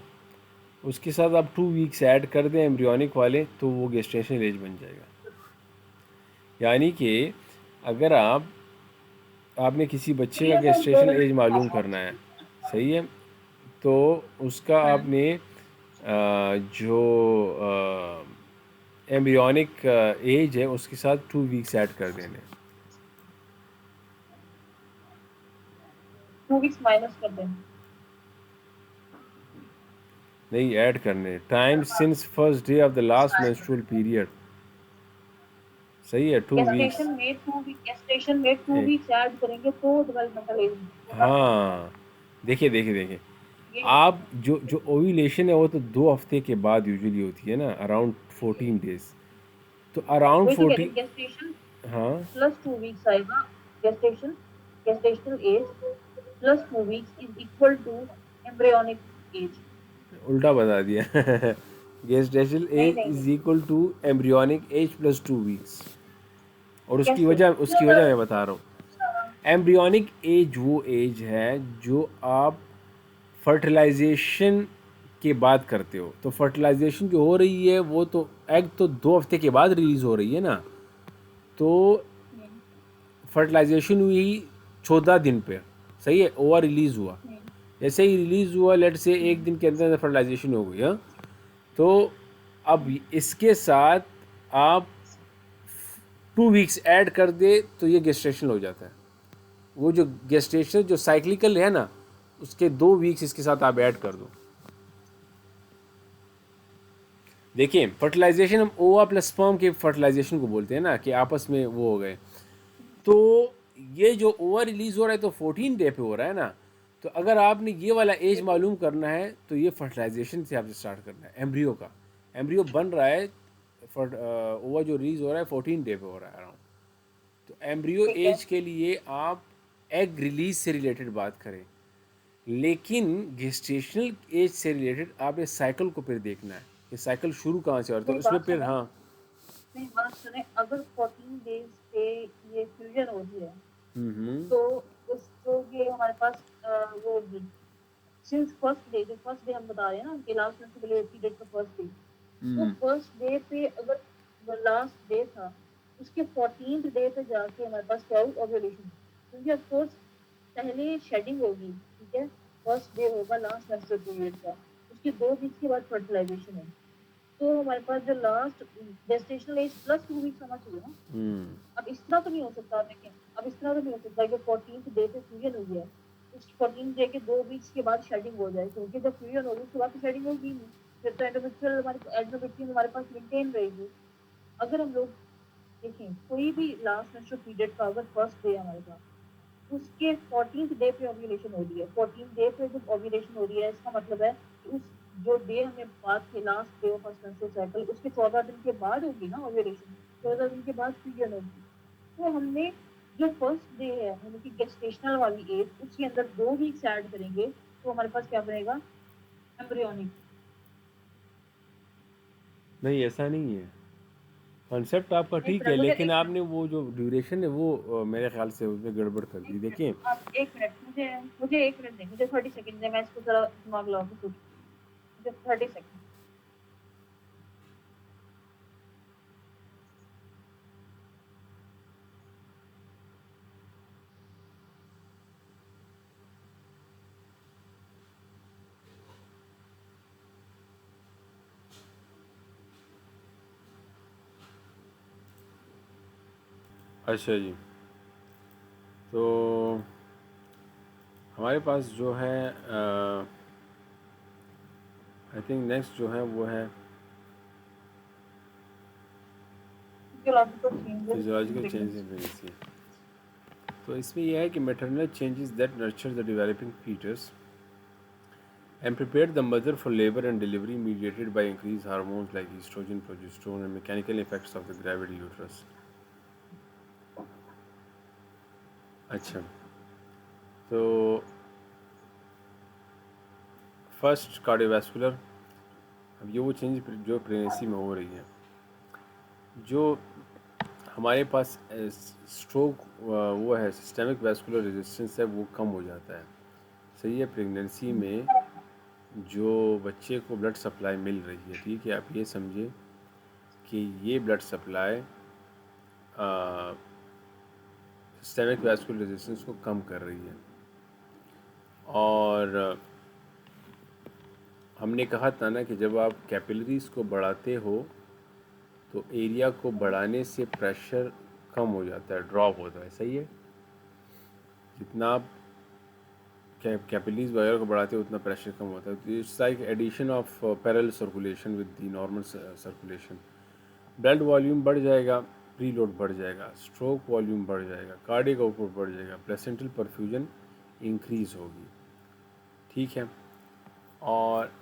उसके साथ आप 2 वीक्स ऐड कर दें एम्ब्रियोनिक वाले तो वो गेस्टेशनल एज बन जाएगा। यानी कि अगर आपने किसी बच्चे का गेस्टेशनल एज मालूम करना है, सही है, तो उसका आपने जो एम्ब्रियोनिक एज है उसके साथ 2 वीक्स ऐड कर देने। 2 वीक्स माइनस कर दें नहीं, ऐड करने time since first day of the last menstrual period सही है, 2 वीक्स। गेस्टेशन में 2 वीक्स ऐड करेंगे तो डेवलपमेंटल एज होता है। हाँ, देखिए देखिए देखिए, ये आप जो ओव्यूलेशन है वो तो 2 हफ्ते के बाद यूजुअली होती है ना, अराउंड 14 डेज। तो अराउंड वही तो कह रही 40। हूँ, गेस्टेशन हाँ, प्लस 2 वीक्स आएगा। Gestation gestational age plus 2 weeks is equal to embryonic age. उल्टा बता दिया। गेस्टेशनल नहीं एज नहीं is equal to embryonic age plus 2 weeks. और उसकी कैसे? वजह उसकी वजह मैं बता रहा हूँ। एम्ब्रियोनिक एज वो एज है जो आप फर्टिलाइजेशन के बाद करते हो। तो फर्टिलाइजेशन जो हो रही है वो तो एग तो 2 हफ्ते के बाद रिलीज हो रही है ना। तो हम्म, फर्टिलाइजेशन हुई 14 दिन पे, सही है, ओवर रिलीज हुआ। हम्म, जैसे ही रिलीज हुआ, लेट से एक हम्म, दिन के अंदर फर्टिलाइजेशन हो गई। हाँ, तो अब इसके साथ आप 2 वीक्स ऐड कर दे तो ये गेस्टेशन हो जाता है। वो जो गेस्टेशन जो साइक्लिकल है ना, उसके 2 वीक्स इसके साथ आप ऐड कर दो। देखिए, फर्टिलाइजेशन हम ओवा प्लस स्पर्म के फर्टिलाइजेशन को बोलते हैं ना, कि आपस में वो हो गए। तो ये जो ओवर रिलीज हो रहा है तो 14 डे पे हो रहा है ना। तो अगर आपने ये वाला एज बिल्कुल। मालूम करना है तो ये फर्टिलाइजेशन से आपसे स्टार्ट करना है। एम्ब्रियो का एम्ब्रियो बन रहा है, ओवर जो रिलीज हो रहा है 14 डे पे हो रहा है अराउंड। तो एम्ब्रियो ठीक है। एज के लिए आप एग रिलीज से रिलेटेड बात करें, लेकिन गेस्टेशनल एज से रिलेटेड आपने साइकिल को फिर देखना है कि साइकिल शुरू कहाँ से हो रहा है, तो मेरी उसमें बात फिर सुने, हाँ। मेरी बात सुने, अगर 14 डेज पे ये फ्यूजन होती है हम्म। तो उस तो ये हमारे पास वो सिंस फर्स्ट डे, जो फर्स्ट डे हम बता रहे हैं ना कि लास्ट मेंस्ट्रुअल पीरियड का फर्स्ट डे, तो हम्म। फर्स्ट डे पे अगर वो लास्ट डे था, उसके 14th डे पे जाके हमारे पास क्या हुई? ओव्यूलेशन। क्योंकि ऑफ कोर्स पहले शेडिंग होगी, ठीक है, फर्स्ट डे होगा लास्ट मेंस्ट्रुअल पीरियड का, उसके 2 वीक्स के बाद फर्टिलाइजेशन है। तो हमारे पास जो last gestational age plus 2 weeks होना चाहिए ना। हम्म। अब इस तरह तो नहीं हो सकता, लेकिन अब इस तरह तो नहीं हो सकता कि 14th डे पे फ्यूजन हुई है, उस 14th डे के 2 वीक्स के बाद शेडिंग हो जाए, क्योंकि जब फ्यूजन होगी उसके बाद तो शेडिंग होगी नहीं। फिर तो एंडोमेट्रियम हमारे पास मेंटेन रहेगी। अगर हम लोग देखें कोई भी लास्ट मेंस्ट्रुअल पीरियड का अगर फर्स्ट डे हमारे पास, उसके 14th डे पे ओव्यूलेशन हो रही है, 14th डे पे जब ओव्यूलेशन हो रही है, इसका मतलब है कि उस जो डे हमने बात की last day of first menstrual cycle, उसके 14 दिन के बाद होगी ना ओव्यूलेशन, 14 दिन के बाद फ्यूजन होगी। तो हमने जो फर्स्ट डे है यानी कि गेस्टेशनल वाली एज, उसके अंदर 2 वीक्स ऐड करेंगे तो हमारे पास क्या बनेगा? एम्ब्रियोनिक। नहीं, ऐसा नहीं है। कॉन्सेप्ट आपका एक ठीक है, मिनट मुझे लेकिन एक मिनट आपने वो जो ड्यूरेशन है वो मेरे ख्याल से उसमें गड़बड़ कर एक दी। मिनट देखिए, आप एक मिनट मुझे मुझे एक मिनट दें, मुझे 30 सेकंड दें, मैं इसको जरा दिमाग लगा के सोचूं। मुझे 30 सेकंड। अच्छा जी, तो हमारे पास जो है आई थिंक नेक्स्ट जो है वो है physiological changes in physiological change pregnancy. In pregnancy. तो इसमें यह है कि maternal changes that nurture the developing foetus and prepared the mother for labor and delivery mediated by increased hormones like estrogen, progesterone, and mechanical effects of the gravid uterus. अच्छा, तो first cardiovascular. अब ये वो change जो pregnancy में हो रही है, जो हमारे पास स्ट्रोक वो है, सिस्टेमिक वैस्कुलर रेजिस्टेंस है, वो कम हो जाता है। सही है, प्रेगनेंसी में जो बच्चे को ब्लड सप्लाई मिल रही है, ठीक है, आप ये समझिए कि ये blood supply systemic vascular resistance को कम कर रही है। और हमने कहा था ना कि जब आप कैपिलरीज को बढ़ाते हो तो एरिया को बढ़ाने से प्रेशर कम हो जाता है, ड्रॉप होता है। सही है, जितना आप कैपिलरीज वगैरह को बढ़ाते हो उतना प्रेशर कम होता है। तो it's like addition of parallel circulation with the normal circulation. Blood volume बढ़ जाएगा प्रीलोड बढ़ जाएगा, स्ट्रोक वॉल्यूम बढ़ जाएगा, कार्डियक आउटपुट बढ़ जाएगा, प्लेसेंटल परफ्यूजन इंक्रीज होगी, ठीक है। और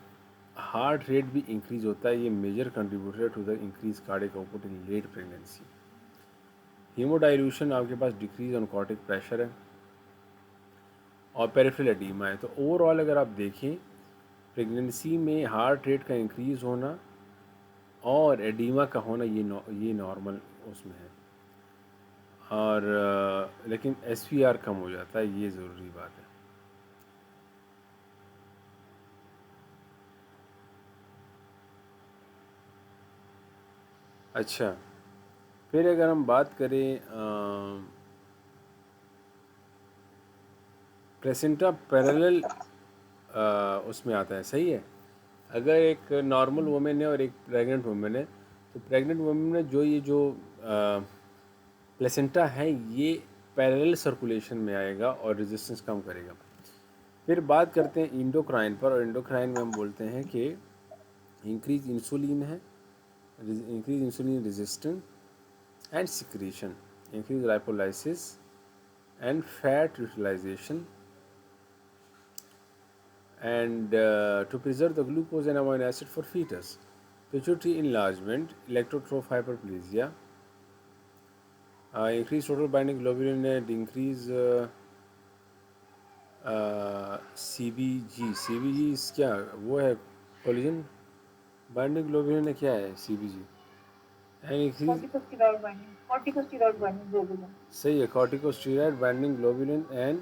हार्ट रेट भी इंक्रीज होता है, ये major contributor to the increase cardiac output in late pregnancy. Haemodilution आपके पास डिक्रीज ऑन कार्डियक प्रेशर है, और पेरिफेरल एडीमा है। तो ओवरऑल अगर आप देखें, प्रेगनेंसी में हार्ट रेट का इंक्रीज होना और एडीमा का होना ये नॉर्मल उसमें है, और लेकिन एसवीआर कम हो जाता है, ये ज़रूरी बात है। अच्छा, फिर अगर हम बात करें प्लेसेंटा पैरेलल उसमें आता है, सही है। अगर एक नॉर्मल वुमेन है और एक प्रेग्नेंट वुमेन है, तो प्रेग्नेंट वुमेन में जो प्लेसेंटा है ये पैरेलल सर्कुलेशन में आएगा और रेजिस्टेंस कम करेगा। फिर बात करते हैं इंडोक्राइन पर, और इंडोक्राइन में हम बोलते हैं कि इंक्रीज इंसुलिन है, increase insulin resistance and secretion, increase lipolysis and fat utilization, and to preserve the glucose and amino acid for fetus. Pituitary enlargement, electrotroph hyperplasia, increase total binding globulin and increase CBG. CBG इस क्या वो है, collagen binding globulin है, क्या है CBG? And increase, corticosteroid binding globulin. सही है, corticosteroid binding globulin and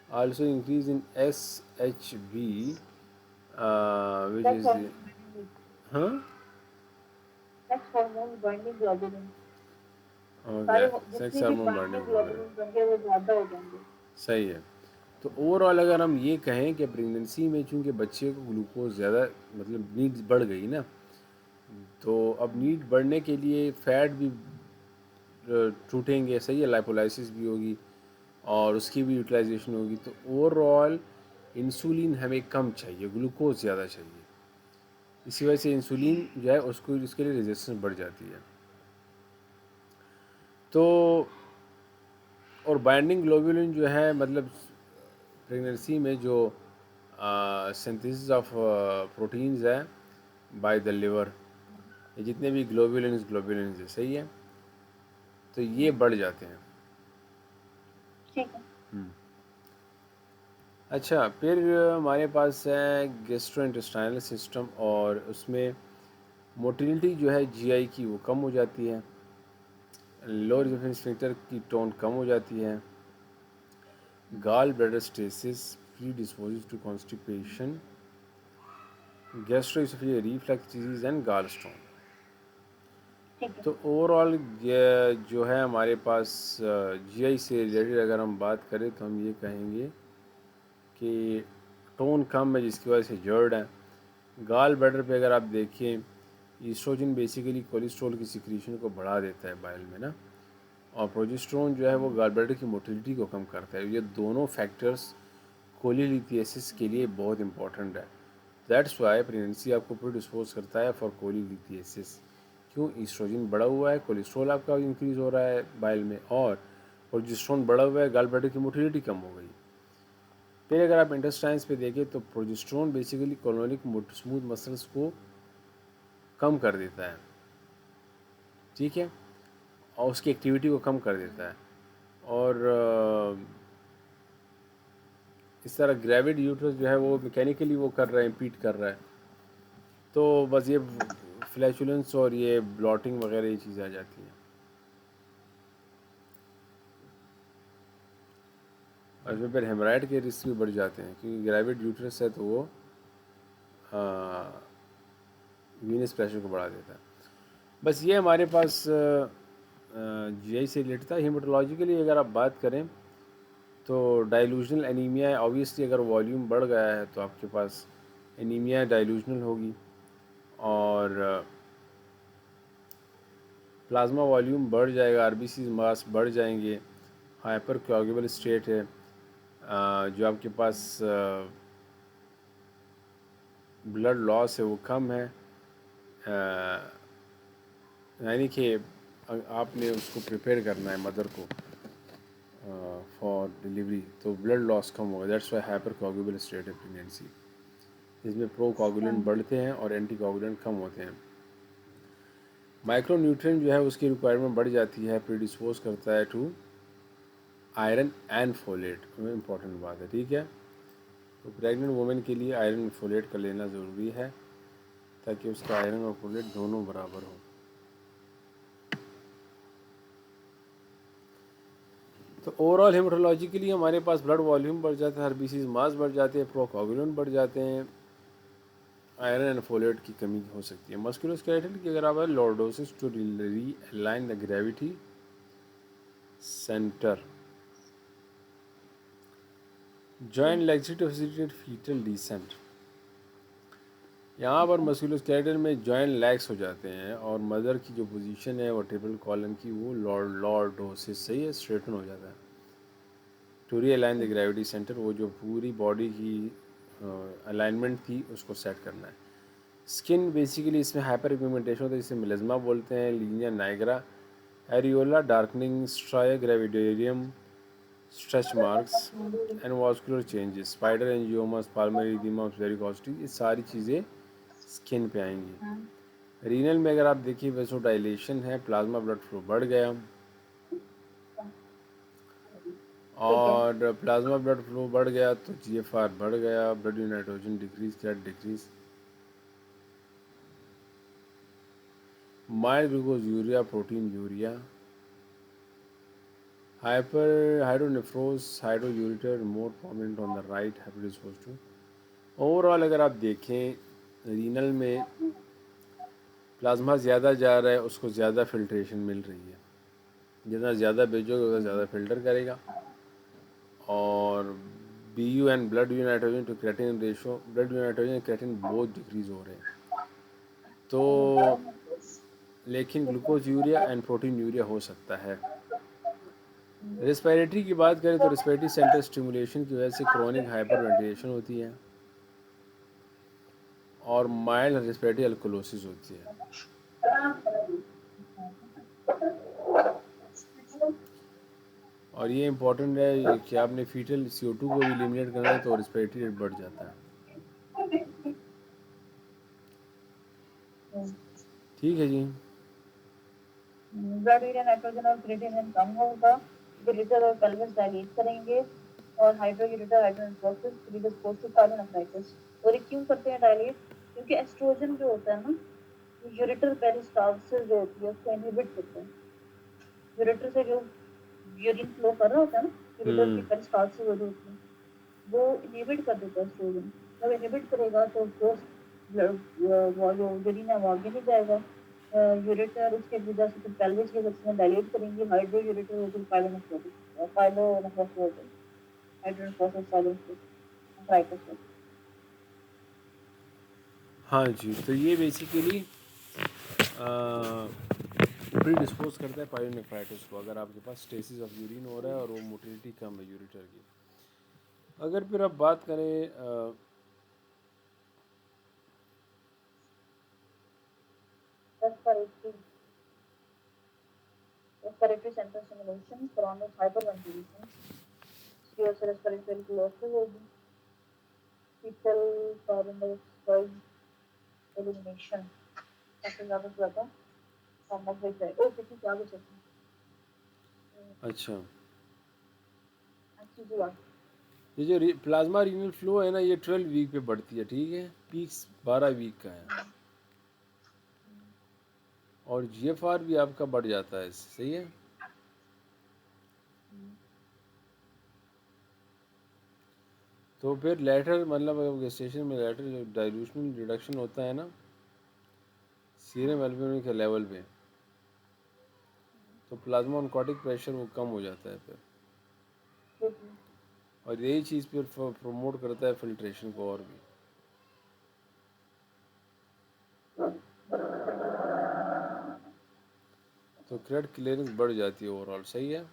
also increase in SHB, which Sex is the, hormone binding, huh? sex hormone binding globulin. Okay, सारे सेक्स जितने भी hormone binding binding globulin, globulins होंगे वो ज़्यादा हो जाएंगे। सही है। तो ओवरऑल अगर हम ये कहें कि प्रेगनेंसी में चूंकि बच्चे को ग्लूकोज ज़्यादा मतलब नीड्स बढ़ गई ना, तो अब नीड बढ़ने के लिए फैट भी टूटेंगे, सही है, लाइपोलाइसिस भी होगी और उसकी भी यूटिलाइजेशन होगी। तो ओवरऑल इंसुलिन हमें कम चाहिए, ग्लूकोज ज़्यादा चाहिए, इसी वजह से इंसुलिन जो है उसको उसके लिए रेजिस्टेंस बढ़ जाती है। तो और बाइंडिंग ग्लोबुलिन जो है मतलब प्रेगनेंसी में जो सिंथेसिस ऑफ प्रोटीन्स है बाय द लिवर, ये जितने भी ग्लोबुलिन है, सही है, तो ये बढ़ जाते हैं। ठीक है। अच्छा, फिर हमारे पास है गैस्ट्रोइंटेस्टाइनल सिस्टम, और उसमें मोटिलिटी जो है जीआई की वो कम हो जाती है, लोअर इजोफेजियल स्फिंक्टर की टोन कम हो जाती है, gall bladder stasis, predisposes to constipation, gastrooesophageal reflux disease and gall stone. ठीक है। तो ओवरऑल जो है हमारे पास जीआई से रिलेटेड अगर हम बात करें तो हम ये कहेंगे कि टोन कम है जिसकी वजह से जर्ड है। गाल ब्लैडर पे अगर आप देखें, ईस्ट्रोजन बेसिकली कोलेस्ट्रॉल की सिक्रीशन को बढ़ा देता है बाइल में ना, और प्रोजेस्टेरोन जो है वो गाल ब्लैडर की मोटिलिटी को कम करता है। ये दोनों फैक्टर्स कोलीलिथियासिस के लिए बहुत इंपॉर्टेंट है। दैट्स वाई प्रेगनेंसी आपको प्रोडिस्पोज करता है फॉर कोलीलिथियासिस। क्यों? ईस्ट्रोजन बढ़ा हुआ है, कोलेस्ट्रॉल आपका इंक्रीज हो रहा है बाइल में, और प्रोजेस्टेरोन बढ़ा हुआ है, गाल ब्लैडर की मोटिलिटी कम हो गई। फिर अगर आप इंटेस्टाइन्स पे देखें तो progesterone basically colonic smooth muscles को कम कर देता है, ठीक है, और उसकी एक्टिविटी को कम कर देता है, और इस तरह ग्रेविड यूट्रस जो है वो मैकेनिकली वो कर रहा है, इम्पीट कर रहा है। तो बस ये फ्लैचुलेंस और ये ब्लॉटिंग वगैरह ये चीज़ें आ जाती हैं, और इसमें फिर हेमराइड के रिस्क भी बढ़ जाते हैं, क्योंकि ग्रेविड यूट्रस है तो वो वीनस प्रेशर को बढ़ा देता है। बस ये हमारे पास जीआई से रिलेटेड था। हीमेटोलॉजिकली अगर आप बात करें तो डाइल्यूजनल एनीमिया है, ऑब्वियसली अगर वॉल्यूम बढ़ गया है तो आपके पास एनीमिया डाइल्यूजनल होगी, और प्लाज्मा वॉल्यूम बढ़ जाएगा, आरबीसी मास बढ़ जाएंगे, हाइपर कोआगुलेबल स्टेट है, जो आपके पास ब्लड लॉस है वो कम है, यानी कि आपने उसको प्रिपेयर करना है मदर को फॉर डिलीवरी, तो ब्लड लॉस कम होगा। That's why hypercoagulable state of pregnancy, इसमें प्रो अच्छा। कोगुलेंट बढ़ते हैं और एंटी कोगुलेंट कम होते हैं। माइक्रो न्यूट्रिएंट जो है उसकी रिक्वायरमेंट बढ़ जाती है, प्रीडिस्पोज करता है to iron and folate, important बात है, ठीक है। तो प्रेग्नेंट वुमेन के लिए आयरन और फोलेट का लेना ज़रूरी है ताकि उसका आयरन और फोलेट दोनों बराबर हो। तो ओवरऑल हेमाटोलॉजी के लिए हमारे पास ब्लड वॉल्यूम बढ़ जाता है, आरबीसीज मास बढ़ जाते हैं, प्रोकोगुलेंट बढ़ जाते हैं, आयरन एंड फोलेट की कमी हो सकती है। मस्कुलोस्केलेटल की अगर आप lordosis to realign the gravity centre, joint laxity facilitate foetal descent. यहाँ पर मस्कुलोस्केलेटल में जॉइंट लैक्स हो जाते हैं और मदर की जो पोजीशन है वर्टिब्रल कॉलम की वो लॉर्डोसिस सही है, स्ट्रेटन हो जाता है। To realign the gravity centre, वो जो पूरी बॉडी की अलाइनमेंट थी उसको सेट करना है। स्किन बेसिकली इसमें हाइपर पिगमेंटेशन होता है, जिसे मिलेज्मा बोलते हैं, linea nigra, areola, darkening, striae gravidarum, stretch marks and vascular changes, spider angiomas, palmar oedema, varicosity, ये सारी चीज़ें स्किन पे आएंगी। रीनल में अगर आप देखिए वेसोडाइलेशन है, प्लाज्मा ब्लड फ्लो बढ़ गया, ठीक है। और प्लाज्मा ब्लड फ्लो बढ़ गया तो जीएफआर बढ़ गया, ब्लड नाइट्रोजन डिक्रीज किया, decrease mild glucosuria, proteinuria, hyper hydronephrosis, hydroureter more prominent on the right हाइपोडिस्पोज टू। ओवरऑल अगर आप देखें रीनल में प्लाज्मा ज़्यादा जा रहा है, उसको ज़्यादा फिल्ट्रेशन मिल रही है, जितना ज़्यादा भेजोगे उतना ज़्यादा फिल्टर करेगा। और B U N blood urea nitrogen to creatinine ratio, blood urea nitrogen creatinine बहुत डिक्रीज हो रहे हैं, तो लेकिन glucosuria and proteinuria हो सकता है। रेस्पिरेटरी की बात करें तो रेस्पिरेटरी सेंटर स्टिमुलेशन की वजह से क्रोनिक हाइपर वेंटिलेशन होती है और माइल्ड रेस्पिरेटरी अल्कोलोसिस होती है। और ये इंपॉर्टेंट है कि आपने फीटल CO2 को भी एलिमिनेट करना है तो रेस्पिरेटरी रेट बढ़ जाता है, ठीक है जी। ब्लड यूरिया नाइट्रोजन और क्रिएटिनिन कम होगा, यूरेटर और पेल्विस डायलेट करेंगे, और हाइड्रोयूरेटर हाइड्रोनेफ्रोसिस प्रीडिस्पोज टू पायलोनेफ्राइटिस। और ये क्यों करते हैं डायलेट? क्योंकि एस्ट्रोजन जो होता है ना, यूरेटर पेरिस्टाल्सिस जो होती है उसको इनहिबिट करता है। यूरेटर से जो यूरिन फ्लो कर रहा होता है ना, यूरेटर की पेरिस्टाल्सिस हो होती है, वो इनहिबिट कर देता है एस्ट्रोजन। जब इनहिबिट करेगा तो ऑफकोर्स वो जो यूरिन है वो आगे नहीं जाएगा। यूरेटर उसके वजह से फिर पेल्विस के सेक्शन में डायलेट करेंगे, हाइड्रो यूरेटर हो गई, पाइलोनेफ्रोसिस, पाइलोनेफ्रोसिस हो गई, हाइड्रोनेफ्रोसिस पाइलोनेफ्राइटिस। हाँ जी, तो ये बेसिकली प्री डिस्पोज करता है पायोनेफ्राइटिस को, अगर आपके पास स्टेसिस ऑफ यूरिन हो रहा है और वो मोटिलिटी कम है यूरेटर की। अगर फिर आप बात करें respiratory respiratory centre stimulation, chronic hyperventilation, serious respiratory losses होगी, fetal carbon dioxide elimination, सबसे ज़्यादा जो है कॉमन वेज है। ओके ठीक है, आगे चलते हैं। अच्छा, अच्छी जी बात। ये जो प्लाज्मा रीनल फ्लो है ना, ये 12 वीक पे बढ़ती है, ठीक है, पीक्स 12 वीक का है, और जीएफआर भी आपका बढ़ जाता है इससे, सही है। तो फिर लेटर मतलब गेस्टेशन में लेटर जो डाइल्यूशनल रिडक्शन होता है ना सीरम एल्बुमिन के लेवल पे, तो प्लाज्मा ऑनकोटिक प्रेशर वो कम हो जाता है फिर, और यही चीज़ फिर प्रमोट करता है फिल्ट्रेशन को और भी। तो क्रेड क्लियरेंस बढ़ जाती है ओवरऑल, सही है।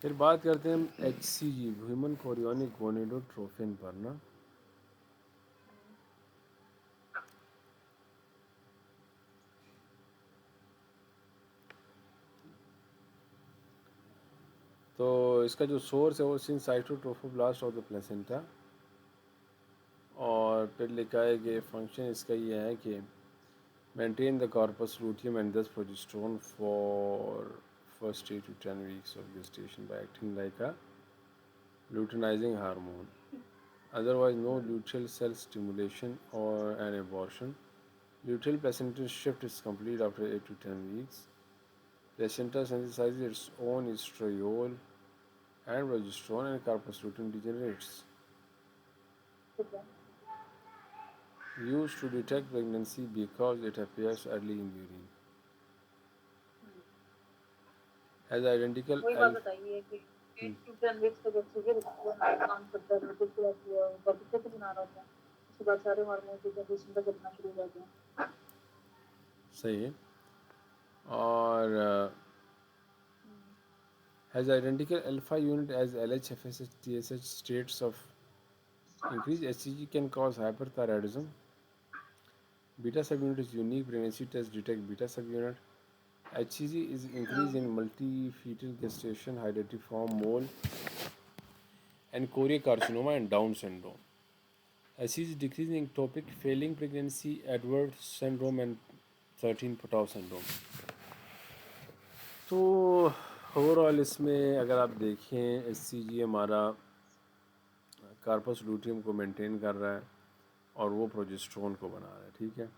फिर बात करते हैं हम HCG ह्यूमन कोरियोनिक गोनेडोट्रोफिन पर ना। तो इसका जो सोर्स है वो since cytotrophoblast of the placenta, और फिर लिखा है कि फंक्शन इसका ये है कि maintain the corpus luteum and दस progesterone for first 8 to 10 weeks of gestation by acting like a luteinizing hormone. Otherwise, no luteal cell stimulation or an abortion. Luteal placental shift is complete after 8 to 10 weeks. Placenta synthesizes its own estriol and progesterone, and corpus luteum degenerates. ठीक है। Used to detect pregnancy because it appears early in urine. Has identical वही बात alpha. बताइए कि 8 to 10 weeks तक exposure काम करता है, रोटी की रहती है और बच्चे को बना रहा होता है। उसके बाद सारे हार्मोन की जनरेशन का चलना शुरू हो जाते हैं। सही है। और has identical alpha unit as LH, FSH, TSH states of increased HCG can cause hyperthyroidism. Beta subunit is unique. Pregnancy test detect beta subunit. HCG is increased in multi-fetal gestation, hydatidiform mole, and choriocarcinoma and Down syndrome. HCG is decreased in ectopic failing pregnancy, Edwards syndrome, and 13-Patau syndrome. तो overall इसमें अगर आप देखें HCG हमारा corpus luteum को maintain कर रहा है और वो प्रोजेस्टेरोन को बना रहा है, ठीक है।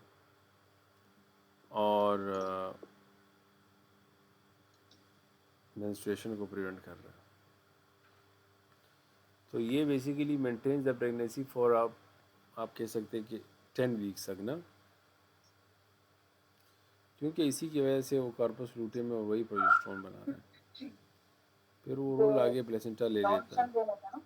और मेंस्ट्रुएशन को प्रिवेंट कर रहा है। तो ये basically maintains the pregnancy for आप कह सकते हैं कि 10 वीक्स तक ना, क्योंकि इसी की वजह से वो कार्पस लूटियम में वही प्रोजेस्टेरोन बना रहा है। फिर वो जो रोल आगे प्लेसेंटा ले डाउन लेता है। सिंड्रोम होता है ना,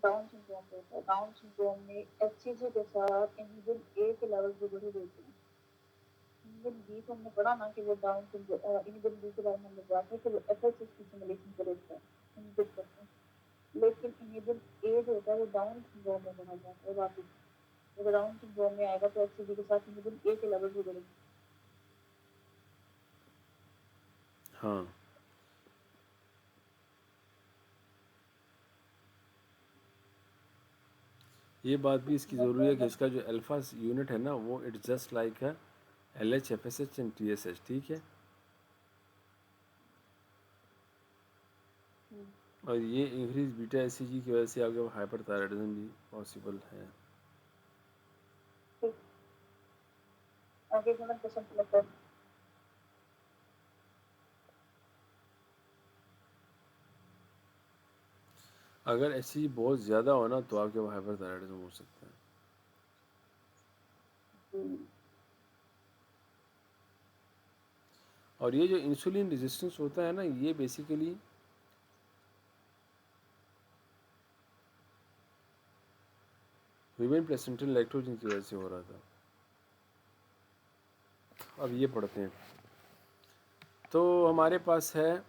डाउन सिंड्रोम होता है, डाउन सिंड्रोम में एचसीजी के साथ इनहिबिन ए के लेवल भी बढ़े रहते हैं। इनहिबिन बी को हमने पढ़ा ना कि वो डाउन सिंड्रोम, इनहिबिन बी के बारे में हमने बात की कि वो एफएसएच की सिमुलेशन करते हैं, इनहिबिट करते हैं। लेकिन इनहिबिन ए जो होता है वो डाउन सिंड्रोम में बना जाता है वापस। जब डाउन सिंड्रोम में आएगा तो एचसीजी के साथ इनहिबिन ए के लेवल भी बढ़ेंगे। हाँ, ये बात भी इसकी ज़रूरी है कि इसका जो अल्फा यूनिट है ना वो इट्स जस्ट लाइक है LH, FSH एंड TSH, ठीक है। और ये इंक्रीज बीटा HCG की वजह से आगे हाइपरथायराइडिज्म भी पॉसिबल है। ठीक, आगे हमें क्वेश्चन लगता है। अगर HCG बहुत ज़्यादा हो ना तो आपके हाइपरथायराइडिज्म हो सकता है। और ये जो इंसुलिन रेजिस्टेंस होता है ना, ये बेसिकली ह्यूमन प्लेसेंटल लैक्टोजन की वजह से हो रहा था। अब ये पढ़ते हैं। तो हमारे पास है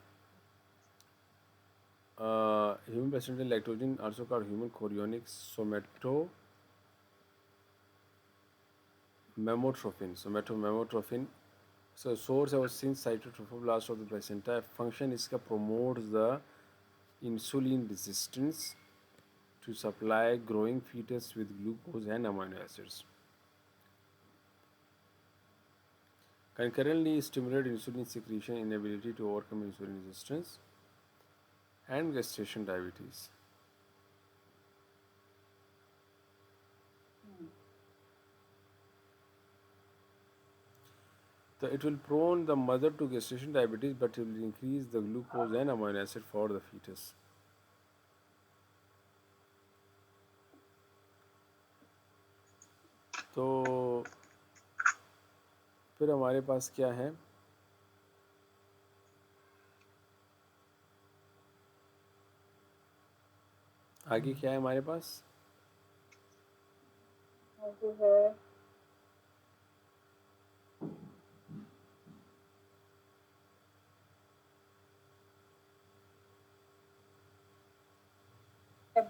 human placental lactogen, also called human chorionic somatomammotropin. So source of since cytotrophoblast of the placenta, function इसका promotes the insulin resistance to supply growing fetus with glucose and amino acids. Concurrently stimulate insulin secretion, inability to overcome insulin resistance, and gestation diabetes. So it will prone the mother to gestation diabetes, but it will increase the glucose and amino acid for the fetus. तो फिर हमारे पास क्या है, आगे क्या है हमारे पास? जो है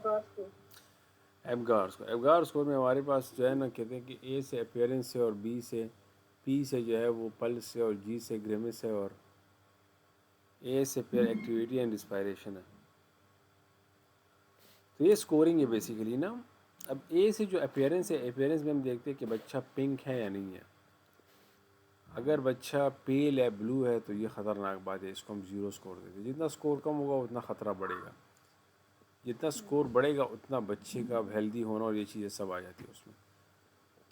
एबगार स्कोर। एबगार स्कोर में हमारे पास जो है ना, कहते हैं कि ए से अपीयरेंस है और बी से, पी से जो है वो पल्स है और जी से ग्रिमिस है और ए से फिर एक्टिविटी एंड इंस्पायरेशन है। तो ये स्कोरिंग है बेसिकली ना। अब ए से जो अपीयरेंस है, अपीयरेंस में हम देखते हैं कि बच्चा पिंक है या नहीं है। अगर बच्चा पेल है, ब्लू है, तो ये ख़तरनाक बात है, इसको हम ज़ीरो स्कोर देते हैं। जितना स्कोर कम होगा उतना ख़तरा बढ़ेगा, जितना स्कोर बढ़ेगा उतना बच्चे का हेल्दी होना और ये चीज़ें सब आ जाती है उसमें।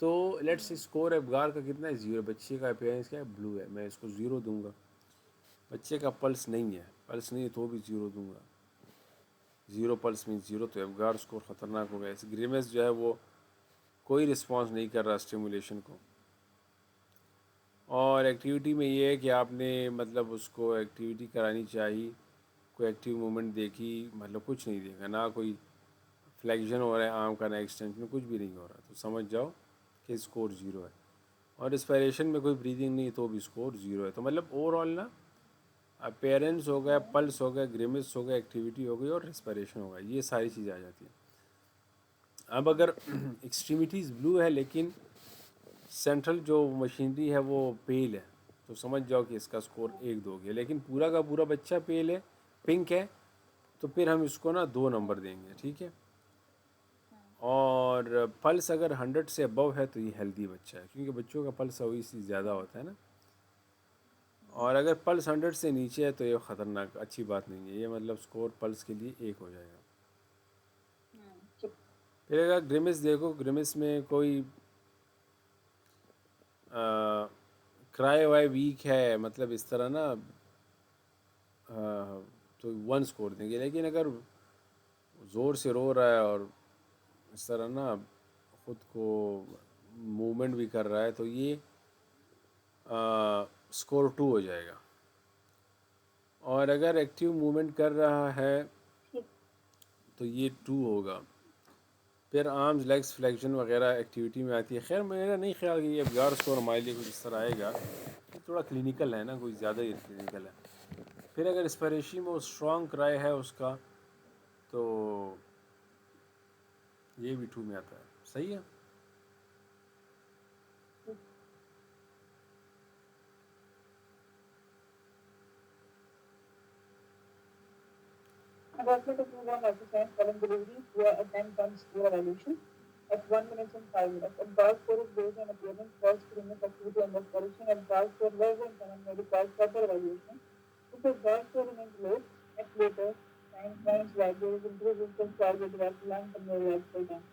तो लेट्स स्कोर एबगार का कितना है, ज़ीरो। बच्चे का अपीयरेंस क्या है, ब्लू है, मैं इसको ज़ीरो दूंगा। बच्चे का पल्स नहीं है, पल्स नहीं है तो भी ज़ीरो दूंगा। ज़ीरो पल्स मीन ज़ीरो, तो एबगार स्कोर ख़तरनाक हो गया। इस ग्रिमेस जो है वो कोई रिस्पॉन्स नहीं कर रहा स्टिमुलेशन को। और एक्टिविटी में ये है कि आपने मतलब उसको एक्टिविटी करानी चाहिए, कोई एक्टिव मूवमेंट देखी, मतलब कुछ नहीं देखा, ना कोई फ्लेक्शन हो रहा है आर्म का, ना एक्सटेंशन, कुछ भी नहीं हो रहा, तो समझ जाओ कि स्कोर ज़ीरो है। और रिस्पायरेशन में कोई ब्रीदिंग नहीं तो भी स्कोर ज़ीरो है। तो मतलब ओवरऑल ना, अपेयरेंस हो गया, पल्स हो गया, ग्रिमिस हो गया, एक्टिविटी हो गई और रिस्पायरेशन हो गया, ये सारी चीज़ें आ जाती हैं। अब अगर एक्सट्रीमिटीज़ ब्लू है लेकिन सेंट्रल जो मशीनरी है वो पेल है, तो समझ जाओ कि इसका स्कोर एक दोगे। लेकिन पूरा का पूरा बच्चा पेल है, पिंक है, तो फिर हम इसको ना 2 नंबर देंगे, ठीक है। और पल्स अगर 100 से अबव है तो ये हेल्दी बच्चा है, क्योंकि बच्चों का पल्स ओबीएसली ज़्यादा होता है ना। और अगर पल्स 100 से नीचे है तो ये ख़तरनाक, अच्छी बात नहीं है, ये मतलब स्कोर पल्स के लिए एक हो जाएगा। ठीक। फिर अगर ग्रिमिस देखो, ग्रिमिस में कोई क्राई वाई वीक है, मतलब इस तरह ना, तो 1 स्कोर देंगे। लेकिन अगर ज़ोर से रो रहा है और इस तरह ना ख़ुद को मूवमेंट भी कर रहा है तो ये स्कोर 2 हो जाएगा। और अगर एक्टिव मूवमेंट कर रहा है ठीक। तो ये 2 होगा। फिर आर्म्स लेग्स फ्लेक्शन वगैरह एक्टिविटी में आती है। खैर मेरा नहीं ख्याल कि ये एबगार स्कोर हमारे लिए कुछ इस तरह आएगा, ये थोड़ा क्लिनिकल है ना, कुछ ज़्यादा ही क्लिनिकल है। फिर अगर इंस्पिरेशन में वो स्ट्रॉन्ग क्राई है उसका, तो ये भी 2 में आता है, सही है। About to move on exercise column delivery via a 10-point score evaluation at 1 minute and 5 minutes. A bar score is based on appearance, false screening, activity, and inspiration, and bar score less than 10 may require further evaluation. If the bar score remains low, at later time points like there is increased resistance target develop long-term neurological time.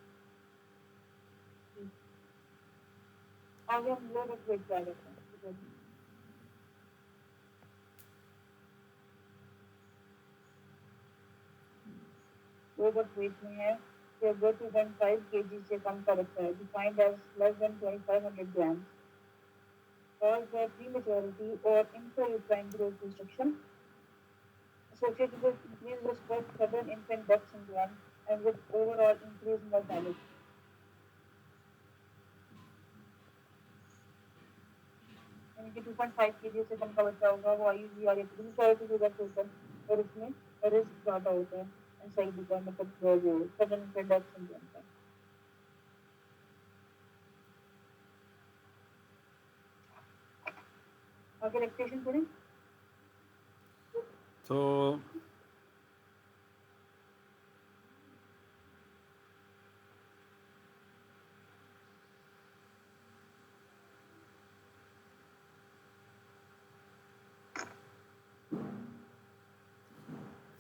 आगे हम लोग एक wait क्या करते हैं। लोग wait में है कि अगर 2.5 kg से कम का बच्चा है, defined as less than 2500 grams, caused by prematurity or intrauterine growth restriction, associated with increased risk of sudden infant death syndrome and with overall increased mortality. यानी कि 2.5 kg से कम का बच्चा होगा वो IUD या प्रीमेच्योरिटी की वजह से होता है और इसमें रिस्क ज़्यादा होता है एनसाइटी का, मतलब जो सडन infant death syndrome का। आगे लैक्टेशन करें। तो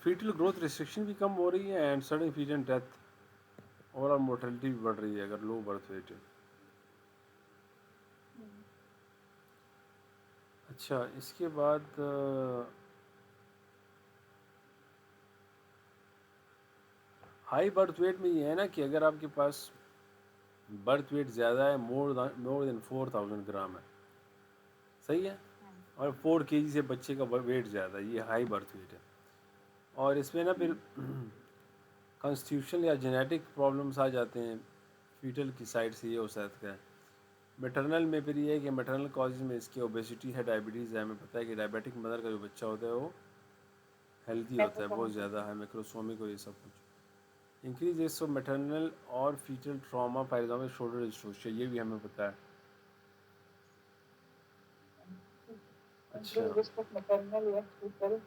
फीटल ग्रोथ रिस्ट्रिक्शन भी कम हो रही है and sudden foetal death, overall mortality भी बढ़ रही है अगर लो बर्थ वेट है। अच्छा, इसके बाद हाई बर्थ वेट में ये है ना कि अगर आपके पास बर्थ वेट ज़्यादा है, मोर देन 4000 ग्राम है, सही है, और 4 kg से बच्चे का वेट ज़्यादा है, ये हाई बर्थ वेट है। और इसमें ना फिर कॉन्स्टिट्यूशनल या जेनेटिक प्रॉब्लम्स आ जाते हैं, फीटल की साइड से ये हो सकता है। मैटरनल में फिर ये है कि मैटरनल कॉजेज़ में इसके ओबेसिटी है, डायबिटीज़ है। हमें पता है कि डायबिटिक मदर का जो बच्चा होता है वो हेल्दी होता है, बहुत ज़्यादा है, मैक्रोसोमिक और ये सब कुछ। इंक्रीज रिस्क ऑफ मैटरनल और fetal trauma, for example shoulder distortion, ये भी हमें पता है। अच्छा इंक्रीज रिस्क ऑफ मैटरनल या फीटल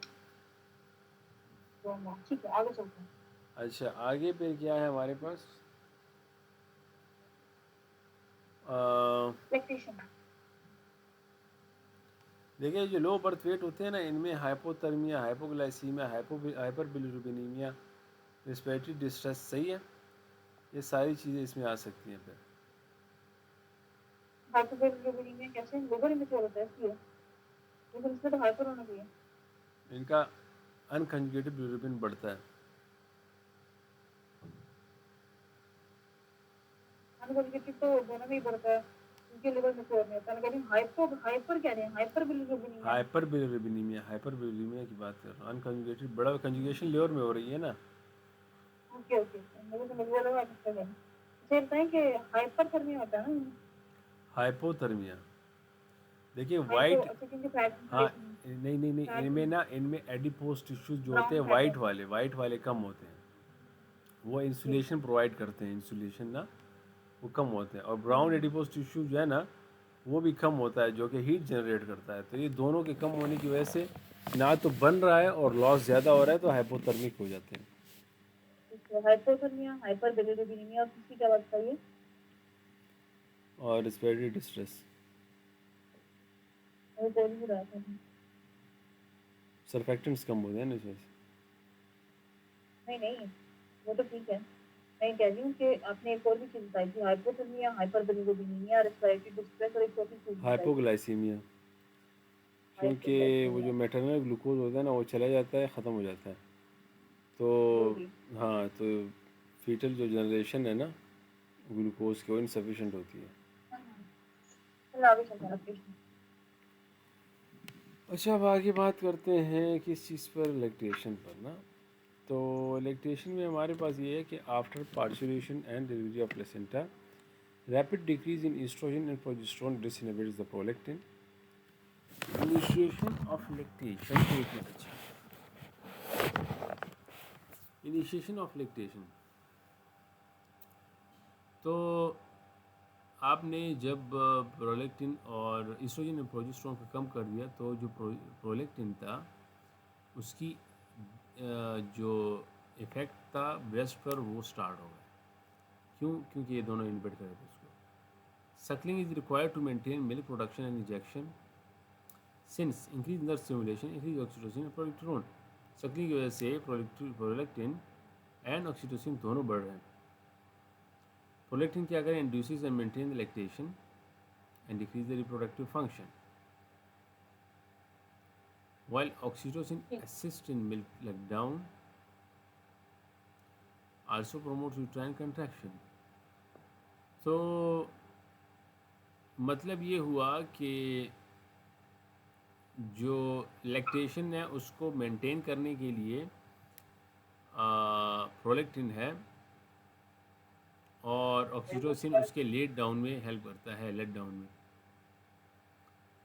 ट्रॉमा। ठीक है, आगे चलते हैं। अच्छा, आगे फिर क्या है हमारे पास? लैक्टेशन। देखिए, जो लो बर्थ वेट होते हैं ना, इनमें हाइपोथर्मिया, हाइपोग्लाइसीमिया, हाइपरबिलिरुबिनीमिया, रिस्पिरेटरी डिस्ट्रेस, सही है, ये सारी चीज़ें इसमें आ सकती हैं। फिर हाइपोबिलिरुबिनीमिया कैसे? लिवर इमेच्योर होता है इसलिए, लेकिन इसमें तो हाइपर होना चाहिए। इनका अनकंजुगेटेड बिलिरुबिन बढ़ता है। अनकंजुगेटेड तो दोनों में ही बढ़ता है, क्योंकि लिवर मैच्योर नहीं होता। मैं कह रही हूँ हाइपर कह रहे हैं, हाइपरबिलिरुबिनीमिया। हाइपरबिलिरुबिनीमिया की बात कर रहा हूँ। अनकंजुगेटेड, बड़ा कंजुगेशन लिवर में हो रही है ना। ओके ओके ओके, मुझे तो लिवर लगा कुछ कर। मुझे बताएं कि हाइपरथर्मिया होता है ना? हाइपोथर्मिया, देखिए हाइपो, वाइट, अच्छा, क्योंकि फैट हाँ, नहीं नहीं नहीं, फैट इनमें ना, इनमें एडिपोज टिश्यूज जो होते ब्राउन हैं फैट है। वाइट वाले कम होते हैं। वो इंसुलेशन प्रोवाइड करते हैं, इंसुलेशन ना, वो कम होते हैं। और ब्राउन एडिपोज टिश्यू जो है ना, वो भी कम होता है, जो कि हीट जनरेट करता है। तो ये दोनों के कम होने की वजह से ना तो बन रहा है और लॉस ज़्यादा हो रहा है, तो हाइपोथर्मिक हो जाते हैं। हाइपोथर्मिया, हाइपरबिलिरुबिनीमिया, और किसकी क्या बात बताइए? और रिस्पिरेटरी डिस्ट्रेस, वो बोल ही रहा था। सर्फेक्टेंट्स कम होते हैं ना इस वजह से। नहीं नहीं, वो तो ठीक है। मैं कह रही हूँ कि आपने एक और भी चीज बताई थी, हाइपोथर्मिया, हाइपरबिलिरुबिनीमिया, रेस्पिरेटरी डिस्ट्रेस, और एक चौथी चीज बताई थी। हाइपोग्लाइसीमिया, क्योंकि वो जो हाइपोग्लाइसीमिया। मैटरनल ग्लूकोज होता है ना, वो चला जाता है, ख़त्म हो जाता है। तो जी जी। हाँ, तो फीटल जो जनरेशन है ना ग्लूकोज की, वो इनसफिशेंट होती है। चलो आगे चलते हैं लैक्टेशन। अच्छा, अब आगे बात करते हैं किस चीज़ पर, लैक्टेशन पर ना। तो लैक्टेशन में हमारे पास ये है कि after parturition and delivery of placenta, rapid decrease in estrogen and progesterone disinhibits the prolactin. Initiation of lactation, एक मिनट, अच्छा, इनिशिएशन ऑफ लैक्टेशन, तो आपने जब प्रोलैक्टिन और ईस्ट्रोजन और प्रोजेस्टेरोन को कम कर दिया, तो जो प्रोलैक्टिन था उसकी जो इफ़ेक्ट था ब्रेस्ट पर, वो स्टार्ट हो गया। क्यों? क्योंकि ये दोनों इनहिबिट कर रहे थे उसको। Suckling is required to maintain milk production and ejection, since increased nurse stimulation increase oxytocin और प्रोलेक्टेरोन। सक्लिंग की वजह से प्रोलैक्टिन एंड ऑक्सीटोसिन दोनों बढ़ रहे हैं। प्रोलैक्टिन क्या करें? Induces and maintain the lactation and decrease the reproductive function, while oxytocin assists in milk letdown, also promotes uterine contraction। तो मतलब ये हुआ कि जो लैक्टेशन है उसको मेंटेन करने के लिए प्रोलैक्टिन है, और ऑक्सीटोसिन उसके लेट डाउन में हेल्प करता है, लेट डाउन में,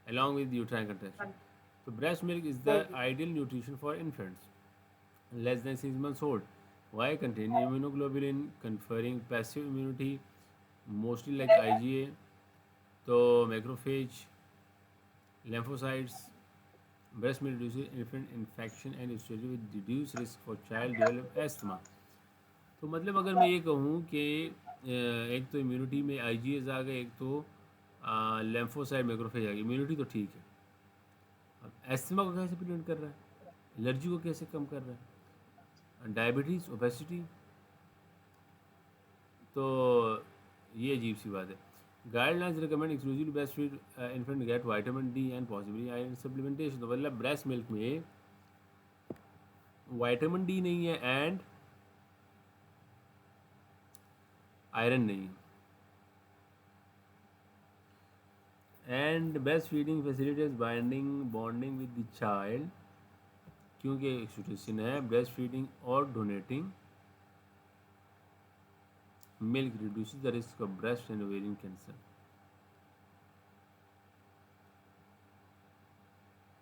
along with uterine contraction। तो breast milk is the ideal nutrition for infants less than 6 months old, why containing immunoglobulin, conferring passive immunity mostly like IgA, तो macrophage, lymphocytes। breast milk reduces infant infection and is associated with reduced risk for child develop asthma। तो मतलब अगर मैं ये कहूँ कि एक तो इम्यूनिटी में आईजीएस आ गए, एक तो लेम्फोसाइट मैक्रोफेज आ गई, इम्यूनिटी तो ठीक है। अब एस्थमा को कैसे प्रिवेंट कर रहा है, एलर्जी को कैसे कम कर रहा है, डायबिटीज़, ओबेसिटी, तो ये अजीब सी बात है। Guidelines recommend exclusively breast feed infant get vitamin D and possibly iron supplementation. तो मतलब ब्रेस्ट मिल्क में विटामिन डी नहीं है एंड आयरन नहीं है, and breast feeding facilitates bonding with the child, क्योंकि ऑक्सीटोसिन है। ब्रेस्ट फीडिंग और donating milk reduces the risk of breast and ovarian cancer.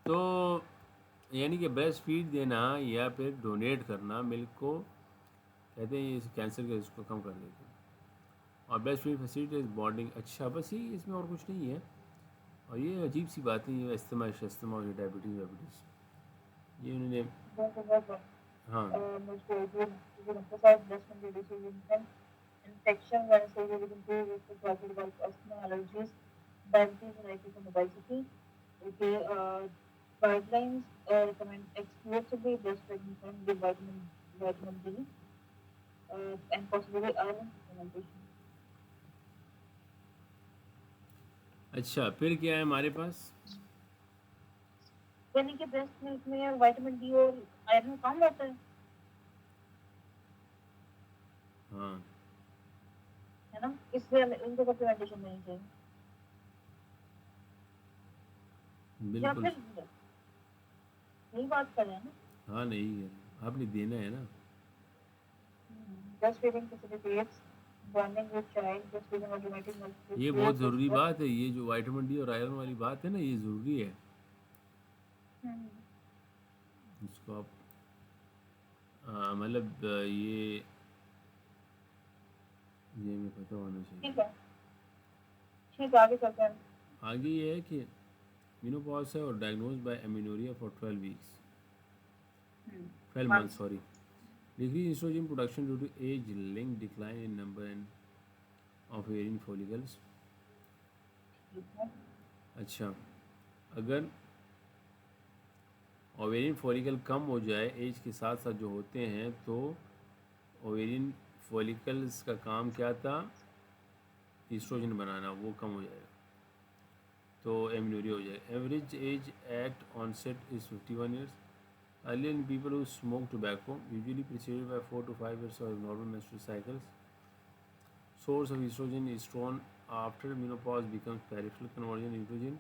तो यानी कि ब्रेस्ट फीड देना या फिर डोनेट करना मिल्क को कहते हैं ये कैंसर के रिस्क को कम कर देते हैं। और ब्रेस्ट फीडिंग फैसिलिटीज बॉन्डिंग, अच्छा बस ये इसमें और कुछ नहीं है। और ये अजीब सी बात नहीं है, इस्तेमा इस्तेमा और डायबिटीज़ वाइबिटीज़ ये उन्होंने। बहुत हाँ मुझको जो emphasize breast milk reduces infection when surgery will improve risk of gradual develop asthma, allergies, diabetes, and hypertension, obesity. Okay, guidelines recommend exclusively breastfeeding women with vitamin D, and possibly iron supplementation. अच्छा, फिर क्या है हमारे पास? यानी कि breast milk में vitamin D और iron कम होता हाँ है ना? इसलिए हमें उनको सप्लीमेंटेशन लेनी चाहिए। या बिल्कुल। फिर यही बात कर रहे हैं ना? हाँ नहीं है, आपने देना है ना। breastfeeding facilitates bonding with child. Breastfeeding automatic multiple ये बहुत creates a ज़रूरी stress. बात है, ये जो विटामिन डी और आयरन वाली बात है ना, ये ज़रूरी है। हम्म, इसको आप मतलब ये हमें पता होना चाहिए। ठीक है, ठीक है, आगे चलते हैं। आगे ये है कि मेनोपॉज है और diagnose by amenorrhoea for 12 weeks, 12 months months. Sorry. Decrease oestrogen production due to age link decline in number and of ovarian follicles. ठीक है। अच्छा, अगर ओवेरियन फॉलिकल कम हो जाए एज के साथ साथ जो होते हैं, तो ओवेरियन फॉलिकल्स का काम क्या था? ईस्ट्रोजन बनाना, वो कम हो जाएगा तो एमिनोरिया हो जाएगा। Average age at onset is 51 years. Earlier in people who smoke tobacco, usually preceded by 4 to 5 years of normal menstrual cycles. Source of estrogen is drawn after menopause becomes peripheral conversion estrogen,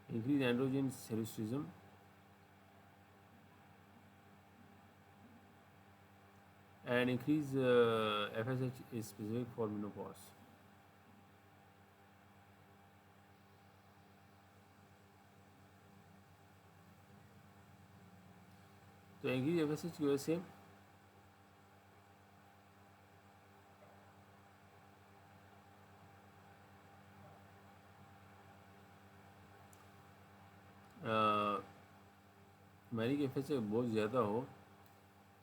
increased androgen hysterism, and increased FSH is specific for menopause. तो increase FSH की वजह से मैरिक FSH बहुत ज़्यादा हो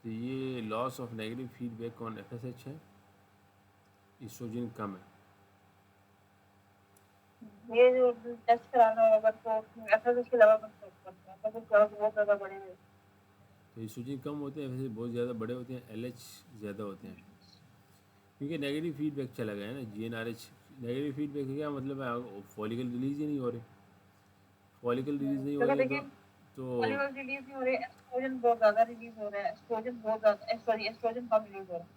तो ये loss of negative feedback on FSH है, एस्ट्रोजन कम है। ये जो टेस्ट कराना होगा तो एफएसएस के अलावा कुछ चेक करते हैं, एफएसएस लेवल बहुत ज़्यादा बढ़े हुए हैं। तो एस्ट्रोजन कम होते हैं, FSH बहुत ज़्यादा बड़े होते हैं, LH ज़्यादा होते हैं, क्योंकि नेगेटिव फीडबैक चला गया है ना। GnRH नेगेटिव फीडबैक का क्या मतलब है? फॉलिकल रिलीज ही नहीं हो रहे, फॉलिकल रिलीज नहीं हो क्योंकि रहे देखिए तो पॉलीगल रिलीज नहीं हो रहे, एस्ट्रोजन बहुत ज़्यादा रिलीज हो रहा है, एस्ट्रोजन बहुत ज़्यादा, सॉरी एस्ट्रोजन कम रिलीज हो रहा है।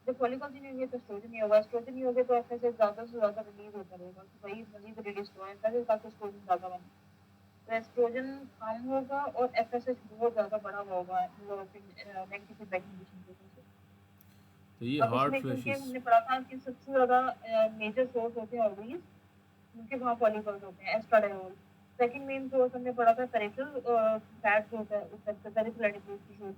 जब फॉलिकल्स ही नहीं होंगे तो एस्ट्रोजन नहीं होगा, एस्ट्रोजन नहीं होगा तो एफएसएस ज़्यादा से ज़्यादा रिलीज होता रहेगा कि भाई मज़ीद रिलीज हुआ है एफएसएस ताकि एस्ट्रोजन ज़्यादा बने। तो एस्ट्रोजन कम होगा और एफएसएच बहुत ज़्यादा बढ़ा हुआ होगा नेगेटिव फीडबैक कंडीशन की वजह से। ये अब हार्ट इसमें क्योंकि फ्लैशेस। हमने पढ़ा था कि सबसे ज़्यादा मेजर सोर्स होते हैं ओवरीज, क्योंकि वहाँ फॉलिकल्स होते हैं, एस्ट्राडायोल। सेकंड मेन सोर्स हमने पढ़ा था पेरिफेरल फैट जो होता है उस पेरिफेरल एडिपोज टिश्यूज,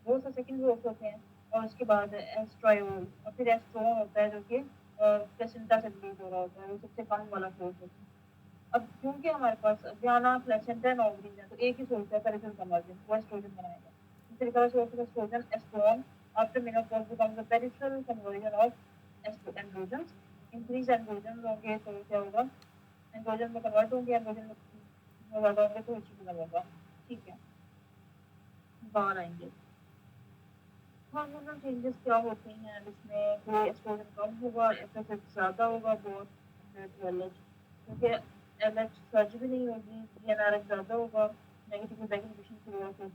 वो सब सेकंड सोर्स होते हैं। और उसके बाद एस्ट्रायोल और फिर एस्ट्रोन होता है जो कि प्लेसेंटा से रिलीज हो रहा होता है, वो सबसे कम वाला सोर्स होता है। अब क्योंकि हमारे पास अभियाना प्लेसेंटा एंड ओवरीज है तो एक ही सोर्स है पेरिफेरल कन्वर्जन, वो एस्ट्रोजन बनाएगा। दूसरी तरह source of oestrogen oestrone after menopause becomes the peripheral conversion of androgens. Increase androgen होंगे तो क्या होगा? एंड्रोजन में कन्वर्ट होंगे, एंड्रोजन में ज़्यादा होंगे तो एस्ट्रोजन होगा। ठीक है, बाहर आएंगे। हार्मोनल चेंजेस क्या होते हैं इसमें कि एस्ट्रोजन कम होगा, एफएसएच ज़्यादा होगा बहुत कंपेयर टू एलएच, क्योंकि एलएच सर्ज भी नहीं होगी, जीएनआरएच ज़्यादा होगा नेगेटिव फीडबैक कंडीशन की वजह से।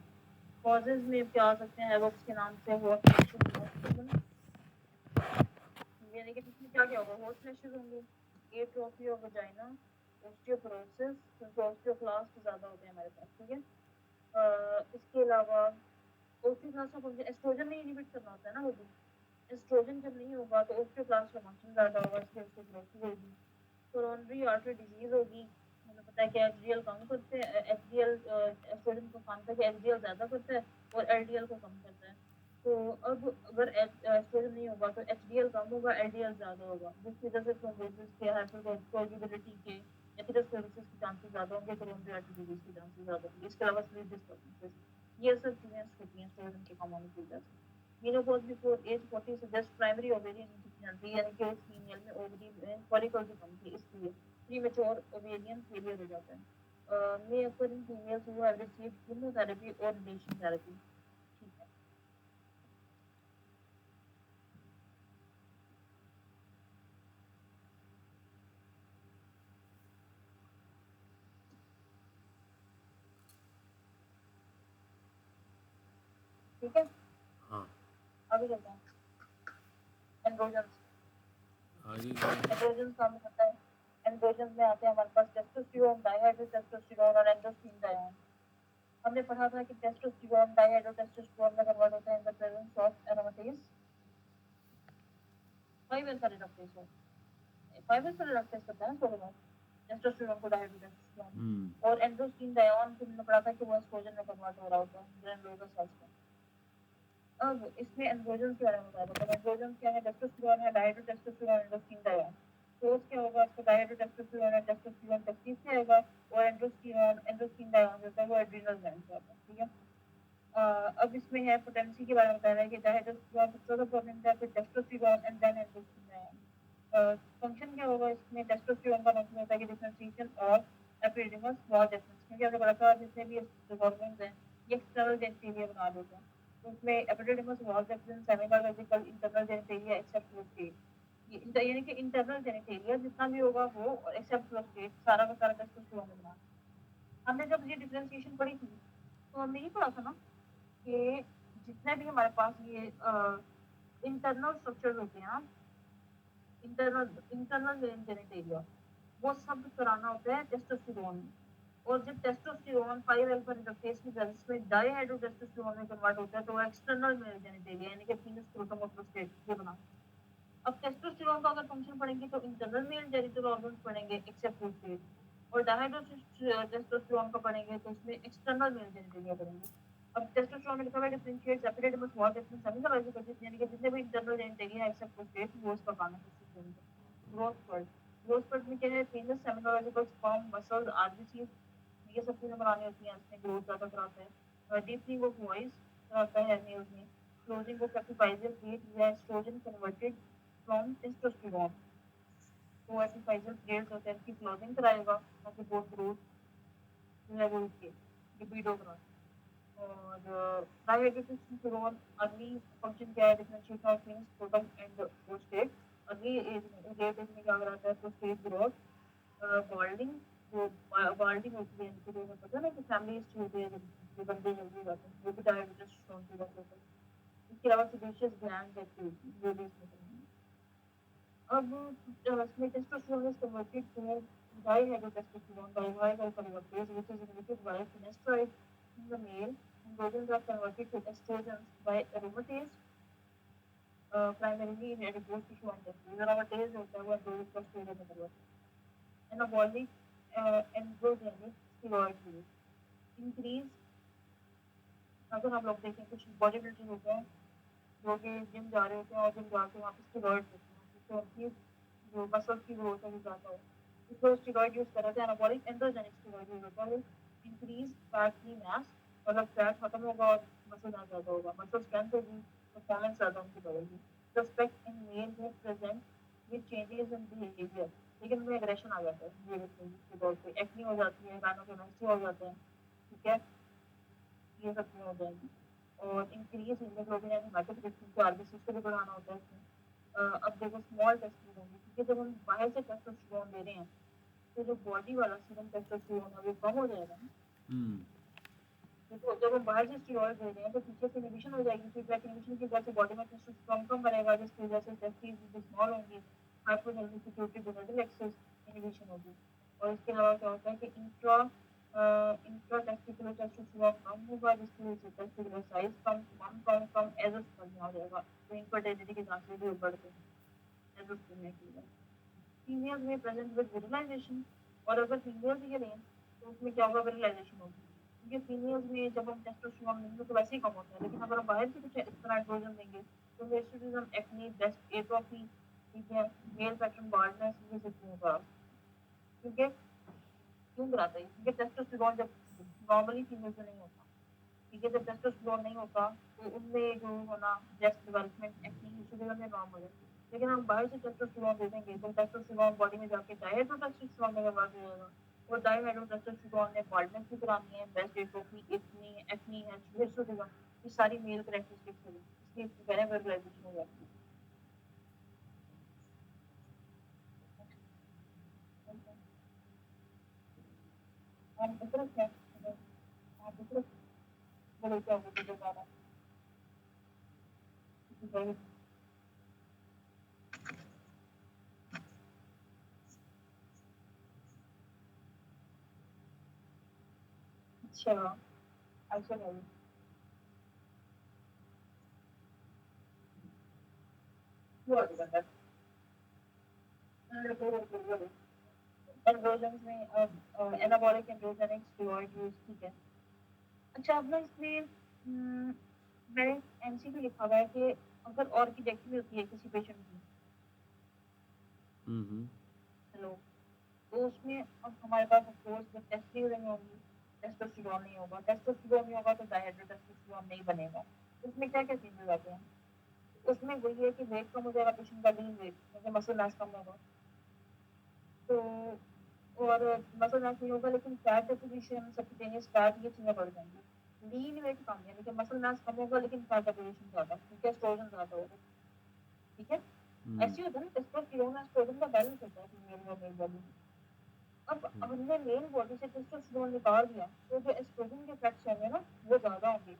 कॉजेज में क्या आ सकते हैं? एवोक्स के नाम से हॉट फ्लैशेस, यानी कि इसमें क्या क्या होगा? हॉट फ्लैशेस होंगे, एट्रोफी ऑफ वजाइना, ऑस्टियोपोरोसिस, क्योंकि ऑस्टियोक्लास्ट ज़्यादा होते हैं हमारे पास। ठीक है, इसके अलावा ओस्टियोक्लास्ट का फंक्शन एस्ट्रोजन नहीं इनहिबिट करना होता है ना वो भी। एस्ट्रोजन जब नहीं होगा तो ओस्टियोक्लास्ट का फंक्शन ज़्यादा होगा, इसलिए ओस्टियोपोरोसिस होगी। कोरोनरी आर्टरी डिजीज होगी। हमें पता है कि एचडीएल कम करते हैं, एचडीएल एस्ट्रोजन का काम था कि एचडीएल ज़्यादा करता है और एलडीएल को कम करता है। तो अब अगर एस्ट्रोजन नहीं होगा तो एचडीएल कम होगा, एलडीएल ज़्यादा होगा, जिसकी वजह से थ्रोम्बोसिस के, हाइपरकोagulability के, एथेरोस्क्लेरोसिस के चांसेस ज़्यादा होंगे, कोरोनरी आर्टरी डिजीज़ के चांसेस ज़्यादा होंगे। इसके अलावा स्लीप डिस्टर्बेंसेस, ये सब चीज़ें होती हैं एस्ट्रोजन के कम होने की वजह से। Menopause before age 40 suggest primary ovarian insufficiency, यानी कि उस फीमेल में ओवरी में फॉलिकल्स की कमी थी, इसलिए प्रीमेच्योर ओवेरियन फेलियर हो जाता है। मे occur in females who have received chemotherapy or radiation therapy। ठीक है। ठीक है, हाँ, आगे चलते हैं। एंड्रोजन्स, आगे क्या है? एंड्रोजन्स का हमें पता है। एंड्रोजन्स में आते हैं हमारे पास टेस्टोस्टेरोन, डाइहाइड्रोटेस्टोस्टेरोन और एंडोस्टिन डायोन। हमने पढ़ा था कि टेस्टोस्टेरोन डाइहाइड्रोटेस्टोस्टेरोन में कन्वर्ट होता है in the presence of aromatase. 5 alpha reductase है, 5 अल्फा रिडक्टेज करता है ना इसको कन्वर्ट, टेस्टोस्टेरोन को डाइहाइड्रोटेस्टोस्टेरोन में। हम्म। और एंडोस्टिन डायोन फिर हमने पढ़ा था कि वो एस्ट्रोजन में कन्वर्ट हो रहा होता है ग्रैनुलोसा सेल्स में। अब इसमें एंड्रोजन्स के बारे में बता देते हैं। एंड्रोजन्स क्या है? टेस्टोस्टेरोन है, डायहाइड्रोटेस्टोस्टेरोन, एंडोस्टिन डायोन। सोर्स क्या होगा इसका? डायहाइड्रोटेस्टोस्टेरोन और टेस्टोस्टेरोन टेस्टिस से आएगा, और एंडोस्टेरोन एंडोस्टिन डायोन जो होता है वो एड्रिनल ग्लैंड से आता है। ठीक है। अब इसमें है पोटेंसी के बारे में बता रहा है कि डायहाइड्रोस्टेरोन सबसे ज्यादा पोटेंट है, फिर टेस्टोस्टेरोन एंड देन एंडोस्टिन डायोन। फंक्शन क्या होगा इसमें? टेस्टोस्टेरोन का फंक्शन होता है कि डिफरेंशिएशन और एपिडिडीमस वॉल डिफरेंस, क्योंकि हमने पढ़ा था जितने भी हार्मोन्स हैं ये एक्सटर्नल जेनिटेलिया बना देते हैं। तो उसमें epididymis vas deferens, semiconjugate internal genitalia except prostate, ये यानी कि इंटरनल जेनिटेलिया जितना भी होगा वो एक्सेप्ट प्रोस्टेट सारा का सारा टेस्टोस्टेरोन में बना। हमने जब ये डिफरेंशिएशन पढ़ी थी तो हमने ये पढ़ा था ना कि जितने भी हमारे पास ये इंटरनल स्ट्रक्चर होते हैं, इंटरनल इंटरनल जेनिटेलिया, वो सब कराना होता है टेस्टोस्टेरोन में। और जब टेस्टोस्टेरोन 5 अल्फा रिडक्टेज की प्रेजेंस में डाइहाइड्रोटेस्टोस्टेरोन में कन्वर्ट होता है तो वो एक्सटर्नल मेल जेनिटेलिया यानी कि पीनस स्क्रोटम और प्रोस्टेट ये बनाता है। अब टेस्टोस्टेरोन का अगर फंक्शन पढ़ेंगे तो इंटरनल मेल जेनिटल ऑर्गन्स पढ़ेंगे एक्सेप्ट प्रोस्टेट, और डायहाइड्रोटेस्टोस्टेरोन का पढ़ेंगे तो उसमें एक्सटर्नल मेल जेनिटेलिया पढ़ेंगे। अब टेस्टोस्टेरोन में लिखा हुआ है differentiate separate must vas deferens semicological, यानी कि जितने भी इंटरनल जेनिटेलिया एक्सेप्ट प्रोस्टेट वो इसका काम है टेस्टोस्टेरोन का। ग्रोथ स्पर्ट, ग्रोथ स्पर्ट में क्या है? पेनिस, सेमिकोलॉजिकल, स्पर्म, मसल्स, आरबीसी, ये सब चीजें बनानी होती हैं, इसमें ग्रोथ ज्यादा कराता है। डीपनिंग ऑफ वॉइस कराता है मेल्स में। क्लोजिंग ऑफ एपिफाइजियल प्लेट या एस्ट्रोजन कन्वर्टेड फ्रॉम टेस्टोस्टेरोन, तो एपिफाइजियल प्लेट्स होते हैं इसकी क्लोजिंग कराएगा ताकि बोथ ग्रोथ जो है वो रुके, लिबिडो कराता है। और डायहाइड्रोटेस्टोस्टेरोन अर्ली फंक्शन क्या है? Differentiate of penis, scrotum and prostate. Early age में, लेट एज में क्या कराता है? प्रोस्टेट ग्रोथ, बॉल्डिंग, जो बॉल्डिंग होती है इनकी, जो पता है ना कि फैमिली हिस्ट्री होती है जब बंदे जल्दी हो जाते हैं वो भी डायबिटीज की वजह से होता है। इसके अलावा सेबेशियस ग्लैंड एक्टिविटी जो भी इसमें करेंगे। अब इसमें testosterone is converted to dihydrotestosterone by Y alpha reductase which is inhibited by finasteride in the male, androgens are converted to estrogens by aromatase, primarily in adipose tissue and testes। aromatase होता है वो androgen को estrogen में convert करता है। anabolic androgenic steroid use, increase, अगर हम लोग देखें कुछ बॉडी बिल्डर होते हैं जो कि जिम जा रहे होते हैं और जिम जाके वहाँ पे स्टेरॉइड लेते हैं जिससे उनकी जो मसल्स की ग्रोथ है वो ज़्यादा हो, इसको स्टेरॉइड यूज कर रहे थे। एनाबॉलिक एंड्रोजेनिक स्टेरॉइड यूज होता है वो इंक्रीज फैट फ्री मास, मतलब फैट खत्म होगा और मसल ना ज़्यादा होगा, मसल स्ट्रेंथ होगी, परफॉर्मेंस ज़्यादा उनकी बढ़ेगी। Suspect in male who present with changes in behaviour, लेकिन उनमें एग्रेशन आ जाता है बिहेवियर चेंजेस के तौर पे, एक्नी हो जाती है, गायनोकोमेस्टी हो जाते हैं। ठीक है, ये सब चीज़ें हो जाएंगी। और इंक्रीज हीमोग्लोबिन एंड हेमाटोक्रिट क्योंकि आरबीसी को भी बढ़ाना होता है इसमें। अब देखो स्मॉल टेस्टिंग होंगी क्योंकि जब हम बाहर से टेस्टोस्टेरोन दे रहे हैं तो जो बॉडी वाला सीरम टेस्टोस्टेरोन है वो कम हो जाएगा ना। हम्म। देखो जब हम बाहर से स्टेरॉइड दे रहे हैं तो पीछे से इनहिबिशन हो जाएगी, फीडबैक इनहिबिशन की वजह से बॉडी में टेस्टोस्टेरोन कम बनेगा जिसकी वजह से टेस्टिस भी स्मॉल होंगी, हाइपोथैलेमोस पिट्यूटरी एक्सेस इनहिबिशन होगी। और इसके अलावा क्या होता है कि इंट्रा टेस्टिकुलर टेस्टोस्टेरोन कम होगा जिसकी वजह से टेस्टिकुलर साइज कम कम कम कम एजोस्पर्मिया हो जाएगा, तो इनफर्टिलिटी के चांसेस भी बढ़ते हैं एजोस्पर्मिया की वजह से। फीमेल्स में प्रेजेंट विद विजुअलाइजेशन, और अगर फीमेल्स ये लें तो उसमें क्या होगा? विजुअलाइजेशन होगी। क्योंकि फीमेल्स में जब हम टेस्टोस्टेरोन लेंगे तो वैसे ही कम होता है, लेकिन अगर हम बाहर से कुछ इस तरह एंड्रोजन देंगे तो हिर्सुटिज्म, एक्ने, ब्रेस्ट एट्रोफी, ठीक है, मेल पैटर्न बाल्डनेस, ये सब चीज़ें करा ठीक है। क्यों कराता है? क्योंकि टेस्टोस्टेरोन जब नॉर्मली फीमेल्स में नहीं होता, ठीक है, जब टेस्टोस्टेरोन नहीं होता तो उनमें जो होना ब्रेस्ट डेवलपमेंट, एक्ने, हिर्सुटिज्म में नॉर्मल है। लेकिन हम बाहर से टेस्टोस्टेरोन दे देंगे तो टेस्टोस्टेरोन बॉडी में जाके डायहाइड्रोटेस्टोस्टेरोन में कन्वर्ट हो जाएगा। और डायहाइड्रोटेस्टोस्टेरोन ने बाल्डनेस भी करानी है, ब्रेस्ट एट्रोफी, एक्ने, हिर्सुटिज्म, ये सारी मेल कैरेक्टरिस्टिक्स हैं, इसलिए इसको कह रहे हैं वर्बलाइजेशन हो जाती है। हम इतना क्या आप इतना बड़े क्या होते दोबारा अच्छा अच्छा भाई एंड्रोजन में एनाबॉलिक एंड्रोजेनिक स्टेरॉइड यूज, ठीक है। अच्छा अब ना इसमें मैंने एमसीक्यू लिखा हुआ है कि अगर ऑर्किडेक्टमी होती है किसी पेशेंट की, हम्म। हेलो, तो उसमें अब हमारे पास ऑफ कोर्स जब टेस्ट नहीं होंगी, टेस्टोस्टेरोन नहीं होगा, टेस्टोस्टेरोन नहीं होगा तो डायहाइड्रोटेस्टोस्टेरोन नहीं बनेगा। उसमें क्या क्या चेंजेस आते हैं? उसमें वही है कि वेट कम हो जाएगा पेशेंट का, लीन वेट, जैसे मसल मास कम होगा तो, और मसल मास नहीं होगा लेकिन फैट डेपोजिशन, सबक्यूटेनियस फैट, ये चीजें बढ़ जाएंगी। लीन वेट कम है लेकिन मसल मास कम होगा लेकिन फैट डेपोजिशन ज्यादा, क्योंकि एस्ट्रोजन ज्यादा होगा, ठीक है। हम्म। ऐसे ही होता है ना, टेस्टोस्टेरोन और एस्ट्रोजन का बैलेंस होता है फीमेल और मेल बॉडी में। अब हमने मेल बॉडी से टेस्टोस्टेरोन निकाल दिया तो जो एस्ट्रोजन के इफेक्ट्स होंगे ना वो ज्यादा होंगे।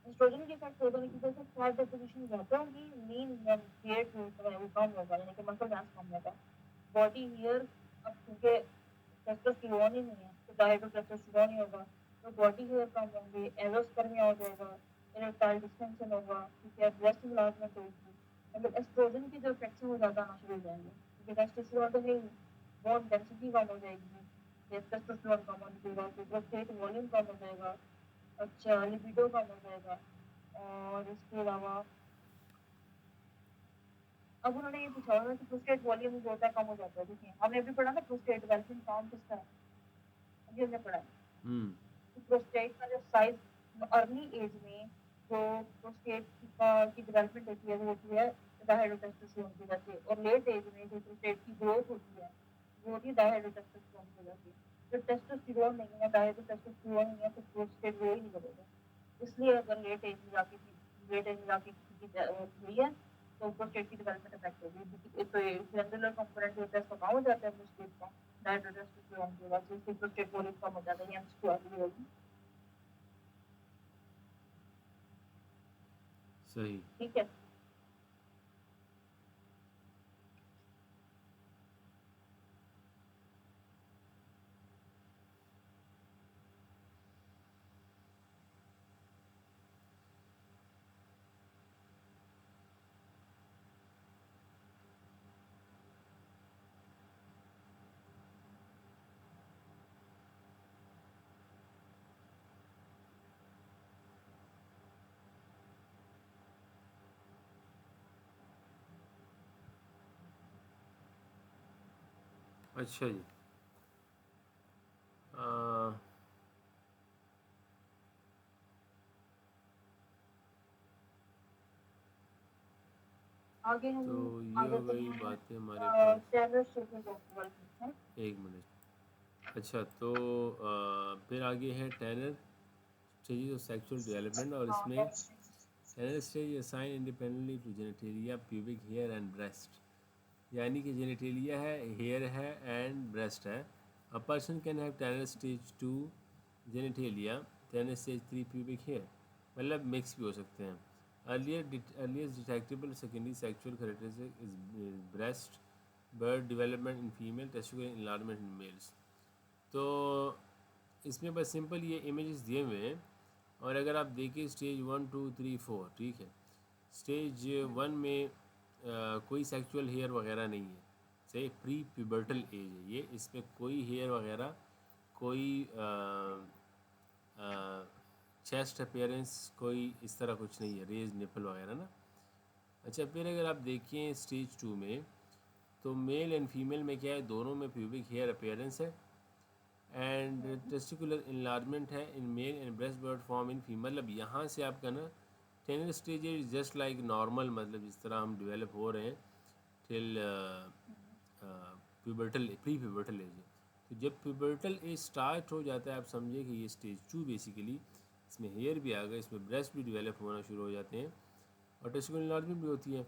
एस्ट्रोजन के इफेक्ट होने की वजह से फैट डेपोजिशन ज्यादा होगी, लीन वेट जो होता है वो कम होगा, यानी कि मसल मास कम होगा। बॉडी हेयर, अब क्योंकि टेस्टोस्टेरोन ही नहीं है तो डायहाइड्रोटेस्टोस्टेरोन ही होगा, तो बॉडी हेयर कम होंगे, एरोस्पर्मिया हो जाएगा, इरेक्टाइल डिस्फंक्शन होगा, ठीक है, ब्रेस्ट इनलार्जमेंट होगी। मतलब एस्ट्रोजन के जो इफेक्ट्स हैं वो ज्यादा आना शुरू हो जाएंगे, क्योंकि टेस्टोस्टेरोन तो है ही, बोन डेंसिटी कम हो जाएगी, टेस्टोस्टेरोन कम होने के बाद प्रोस्टेट वॉल्यूम कम हो जाएगा, अच्छा लिबिडो कम हो जाएगा। और इसके अलावा अब उन्होंने ये पूछा होगा कि प्रोस्टेट वॉल्यूम जो होता है कम हो जाता है, देखिए हमने अभी पढ़ा ना प्रोस्टेट डेवलपमेंट काम किसका है, अभी हमने पढ़ा है। हम्म। तो प्रोस्टेट का जो साइज अर्ली एज में जो प्रोस्टेट की डेवलपमेंट होती है वो होती है डायहाइड्रोटेस्टोस्टेरोन की वजह से, और लेट एज में जो प्रोस्टेट की ग्रोथ होती है वो होती है डायहाइड्रोटेस्टोस्टेरोन की वजह से। जो टेस्टोस्टेरोन नहीं है, डायहाइड्रोटेस्टोस्टेरोन नहीं है तो प्रोस्टेट ग्रो ही नहीं करेगा। इसलिए अगर लेट एज में जाके किसी की हुई है तो प्रोस्टेट की डेवलपमेंट अफेक्ट होगी। तो ये ग्लैंडुलर कंपोनेंट जो होता है इसका कम हो जाता है प्रोस्टेट का डायहाइड्रोटेस्टोस्टेरोन की वजह से, इसलिए प्रोस्टेट वॉल्यूम कम हो जाता है, ये एमसीक्यू आती होगी, सही। ठीक है। अच्छा जी। आ, आगे हम तो आ ये हो जाते गई हैं बातें हमारे पास। स्टैंडर्ड स्टेजेस ऑफ डेवलपमेंट है। एक मिनट। अच्छा तो फिर आगे है Tanner stages of sexual development, और हाँ इसमें Tanner stage assign independently to genitalia, pubic hair and breast. यानी कि जेनिटेलिया है, हेयर है एंड ब्रेस्ट है। A person can have Tanner stage 2 genitalia, Tanner stage 3 pubic hair, मतलब मिक्स भी हो सकते हैं। Earliest detectable secondary sexual characteristic is breast bird development in female, testicular enlargement in males. तो इसमें बस सिंपल ये इमेजेस दिए हुए हैं। और अगर आप देखिए स्टेज 1 2 3 4, ठीक है, स्टेज 1 में कोई सेक्सुअल हेयर वगैरह नहीं है, सही, प्री प्यूबर्टल एज है ये, इसमें कोई हेयर वगैरह, कोई चेस्ट अपेयरेंस कोई इस तरह कुछ नहीं है, रेज निपल वगैरह ना। अच्छा, फिर अगर आप देखिए स्टेज 2 में, तो मेल एंड फीमेल में क्या है, दोनों में प्यूबिक हेयर अपेयरेंस है एंड टेस्टिकुलर इनलार्जमेंट है in male and breast bud form in female. मतलब यहाँ से आपका ना Tanner stage is just like normal, मतलब जिस तरह हम डेवलप हो रहे हैं till pubertal pre pubertal age. तो जब प्यूबर्टल एज स्टार्ट हो जाता है, आप समझिए कि ये स्टेज 2 बेसिकली, इसमें हेयर भी आ गए, इसमें ब्रेस्ट भी डेवलप होना शुरू हो जाते हैं और टेस्टिकुलर इनलार्जमेंट भी होती है।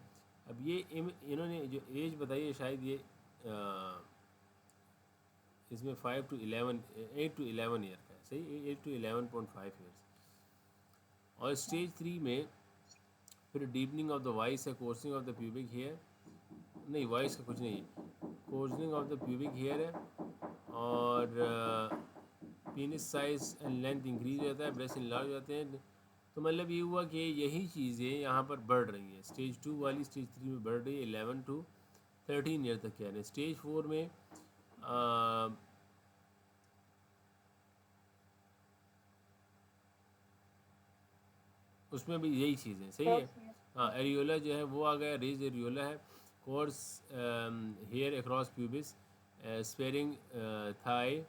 अब ये इन्होंने जो एज बताई है, शायद ये इसमें 5 to 11 8 to 11 ईयर का है, सही, 8 to 11.5 ईयर्स। और स्टेज 3 में फिर डीपनिंग ऑफ द वॉइस है, कोर्सिंग ऑफ द प्यूबिक हेयर, नहीं वॉइस का कुछ नहीं है, कोर्सिंग ऑफ द प्यूबिक हेयर है और penis size and length increase हो जाता है, ब्रेस्ट इनलार्ज हो जाते हैं। तो मतलब ये हुआ कि यही चीज़ें यहाँ पर बढ़ रही हैं, स्टेज 2 वाली स्टेज 3 में बढ़ रही है, 11 to 13 ईयर तक कह रहे हैं। स्टेज 4 में उसमें भी यही चीज़ें सही है। Course में हाँ, एरियोला जो है वो आ गया, रेज एरियोला है, coarse hair across pubis, sparing thigh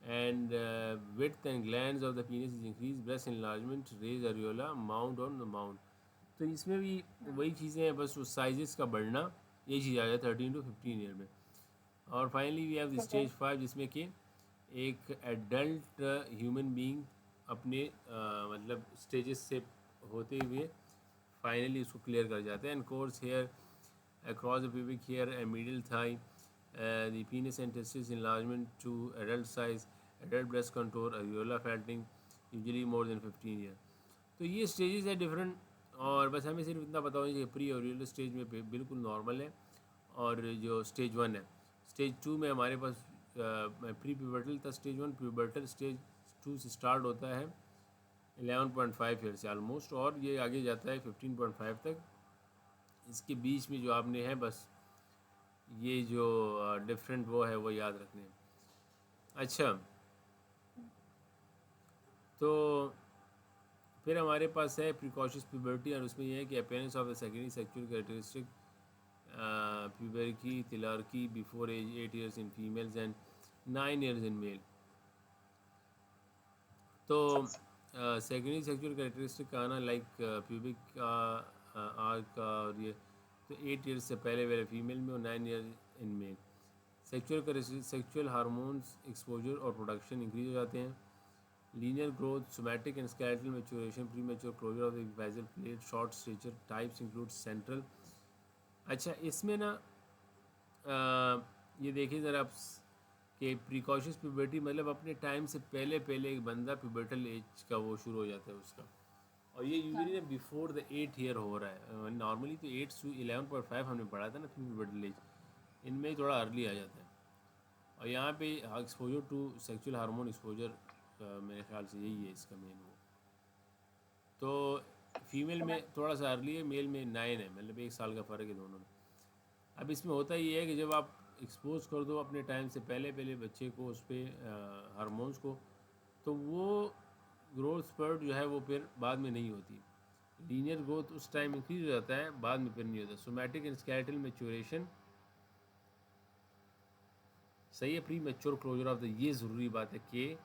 and width and glands of the penis is increased, breast enlargement, raised areola, mound on the mound। तो इसमें भी वही चीज़ें हैं, बस उस साइजेस का बढ़ना, यही चीज़ आ जाए 13 to 15 ईयर में। और फाइनली वी हैव ठीक है। स्टेज 5, जिसमें कि एक एडल्ट ह्यूमन बीइंग अपने मतलब स्टेजेस से होते हुए फाइनली उसको क्लियर कर जाते हैं। And coarse hair across the pubic hair and middle thigh, the penis and testis enlargement to adult size, adult breast contour, areola fattening, usually more than 15 year. तो ये स्टेजेस है डिफरेंट, और बस हमें सिर्फ इतना पता होना चाहिए प्री ओरियल स्टेज में बिल्कुल नॉर्मल है, और जो स्टेज 1 है, स्टेज 2 में हमारे पास प्री प्यूबर्टल था स्टेज 1, प्यूबर्टल स्टेज 2 से स्टार्ट होता है 11.5 ईयर से ऑलमोस्ट, और ये आगे जाता है 15.5 तक। इसके बीच में जो आपने है बस ये जो डिफरेंट वो है वो याद रखने हैं। अच्छा, तो फिर हमारे पास है प्रिकॉशस प्यूबर्टी, और उसमें यह है कि appearance of the secondary sexual characteristic puberty thelarchy before age 8 years in females and 9 years in male। तो सेकेंडरी सेक्चुअल कैरेक्टरिस्टिक का आना लाइक प्यूबिक का आर्क का, और ये तो 8 ईयर्स से पहले पहले फीमेल में और 9 year in male. Sexual hormones exposure और प्रोडक्शन इंक्रीज हो जाते हैं। Linear growth, somatic and skeletal maturation, premature closure of the epiphyseal plate, short stature, types include central. अच्छा, इसमें ना ये देखिए ज़रा आप कि प्रिकॉशस प्यूबर्टी मतलब अपने टाइम से पहले पहले एक बंदा प्यूबर्टल एज का वो शुरू हो जाता है उसका, और ये यूजुअली ना बिफोर द 8 ईयर हो रहा है। नॉर्मली तो 8 to 11.5 हमने पढ़ा था ना प्यूबर्टल एज, इनमें थोड़ा अर्ली आ जाता है। और यहाँ पे exposure to sexual hormone exposure मेरे ख्याल से यही है इसका मेन वो। तो फीमेल में थोड़ा सा अर्ली है, मेल में 9 है, मतलब 1 साल का फ़र्क है दोनों में। अब इसमें होता ये है कि जब आप एक्सपोज कर दो अपने टाइम से पहले पहले बच्चे को उस पर हार्मोन्स को, तो वो ग्रोथ स्पर्ट जो है वो फिर बाद में नहीं होती। लीनियर ग्रोथ उस टाइम इंक्रीज हो जाता है, बाद में फिर नहीं होता। सोमैटिक एंड स्केलेटल मैच्योरेशन सही है। Premature closure of the, ये ज़रूरी बात है कि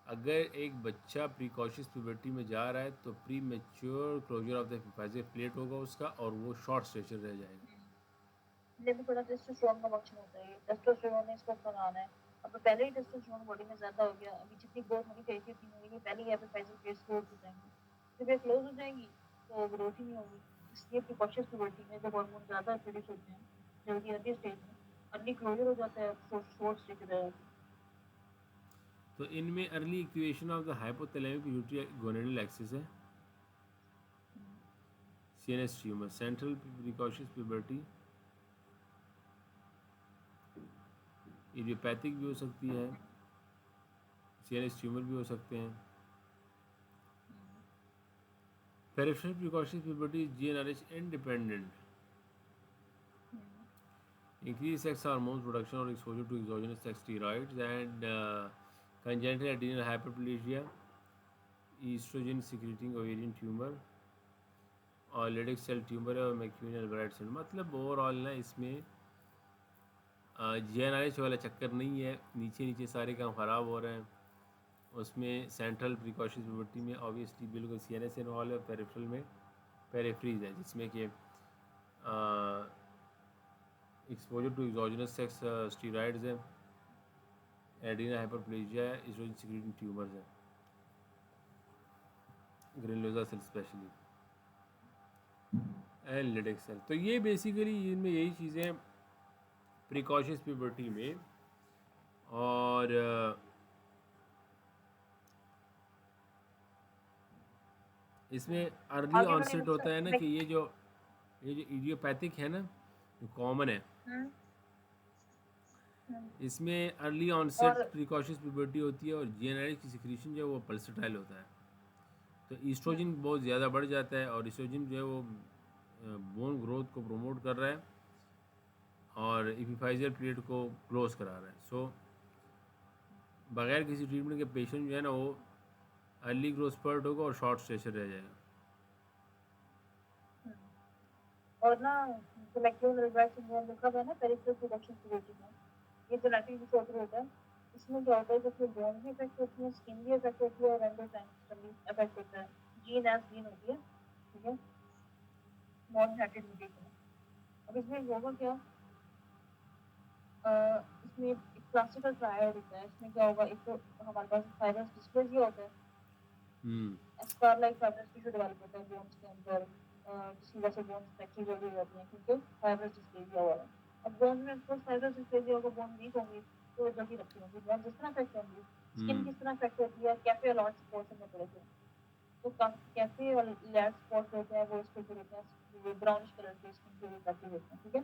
अगर एक बच्चा प्रिकॉशस प्यूबर्टी में जा रहा है तो premature closure of the epiphyseal plate होगा उसका, और वो शॉर्ट स्ट्रेचर रह जाएगा। ये भी थोड़ा टेस्टोस्टेरोन का फंक्शन होता है, टेस्टोस्टेरोन ने इसको बनाना है। अब पहले ही टेस्टोस्टेरोन बॉडी में ज़्यादा हो गया, अभी जितनी ग्रोथ होनी चाहिए थी उतनी होगी नहीं, पहले ही एपिफाइजल प्लेट्स क्लोज हो जाएंगी। जब ये क्लोज हो जाएंगी तो ग्रोथ ही नहीं होगी। इसलिए प्रिकॉशस प्यूबर्टी में जब हार्मोन ज़्यादा प्रोड्यूस होते हैं, जल्दी अर्ली स्टेज में अर्ली क्लोजर हो जाता है, शॉर्ट स्टेज रह जाती है। तो इनमें early activation of the hypothalamic pituitary gonadal axis है, CNS tumour, central precocious puberty idiopathic भी हो सकती है, सीएनएस ट्यूमर भी हो सकते हैं। Peripheral precocious puberty GnRH independent, increased sex hormones production or exposure to exogenous sex steroids and congenital adrenal hyperplasia, oestrogen secreting ovarian tumour और Leydig cell tumour है और मैक्यूनियल ब्राइट सेल। मतलब overall ना इसमें GnRH वाला चक्कर नहीं है, नीचे नीचे सारे काम ख़राब हो रहे हैं। उसमें सेंट्रल प्रिकॉशंस प्यूबर्टी में ऑब्वियसली बिल्कुल CNS इन्वॉल्व है, पेरिफेरल में पेरिफ्रीज है, जिसमें कि exposure to exogenous sex steroids है, एड्रीनल हाइपरप्लेजिया है, एस्ट्रोजन सिक्रेटिंग ट्यूमर्स है, granulosa cell specially and Leydig cell. तो ये बेसिकली इनमें यही चीज़ें प्रिकॉशंस प्यूबर्टी में। और इसमें अर्ली आगे मैंने ऑनसेट होता है ना लाइक कि ये जो इडियोपैथिक है ना, जो कॉमन है, हम्म हम्म, इसमें अर्ली ऑनसेट और प्रिकॉशंस प्यूबर्टी होती है और GnRH की सिक्रीशन जो है वो पल्सटाइल होता है। तो हम्म, ईस्ट्रोजन बहुत ज़्यादा बढ़ जाता है और ईस्ट्रोजन जो है वो बोन ग्रोथ को प्रमोट कर रहा है और एपिफाइजल पीरियड को क्लोज करा रहा है। सो बगैर किसी ट्रीटमेंट के पेशेंट जो है ना वो अर्ली ग्रोथ स्पर्ट होगा और शॉर्ट स्टेचर रह जाएगा। हम्म। और ना जो मैक्यूलर रिवर्स सिंड्रोम लिखा हुआ है ना पेरिफेरल प्रोडक्शन सिविलिटी में, ये जेनेटिक डिसऑर्डर होता है। इसमें क्या होता है कि इसमें बोन भी इफेक्ट होती है, स्किन भी इफेक्ट होती है और एंडोक्राइन सिस्टम भी इफेक्ट होता है। जीन एज जीन होती है, ठीक है, नॉन इनहेरिटेड म्यूटेशन है। अब इसमें होगा क्या, अ, इसमें एक क्लासिकल ट्रायड होता है। इसमें क्या होगा, एक तो हमारे पास फाइब्रस डिस्प्लेसिया होता है, hmm. Scar like fibrous tissue develop होता है बोन्स के अंदर, जिसकी वजह से बोन्स फ्रैक्चर जल्दी हो जाती हैं क्योंकि फाइब्रस डिस्प्लेसिया हो रहा है। अब बोन में ऑफकोर्स फाइब्रस डिस्प्लेसिया होगा, बोन वीक होंगी तो जल्दी रखी होंगी, बोन जिस तरह अफेक्ट होंगी। स्किन हम्म। किस तरह अफेक्ट होती है, कैफे अलॉट पोर्शन में पड़े थे। तो कैफे और लैड स्पॉट होते हैं वो इसके होते हैं ब्राउनिश कलर के, स्किन के काफी होते हैं, ठीक है।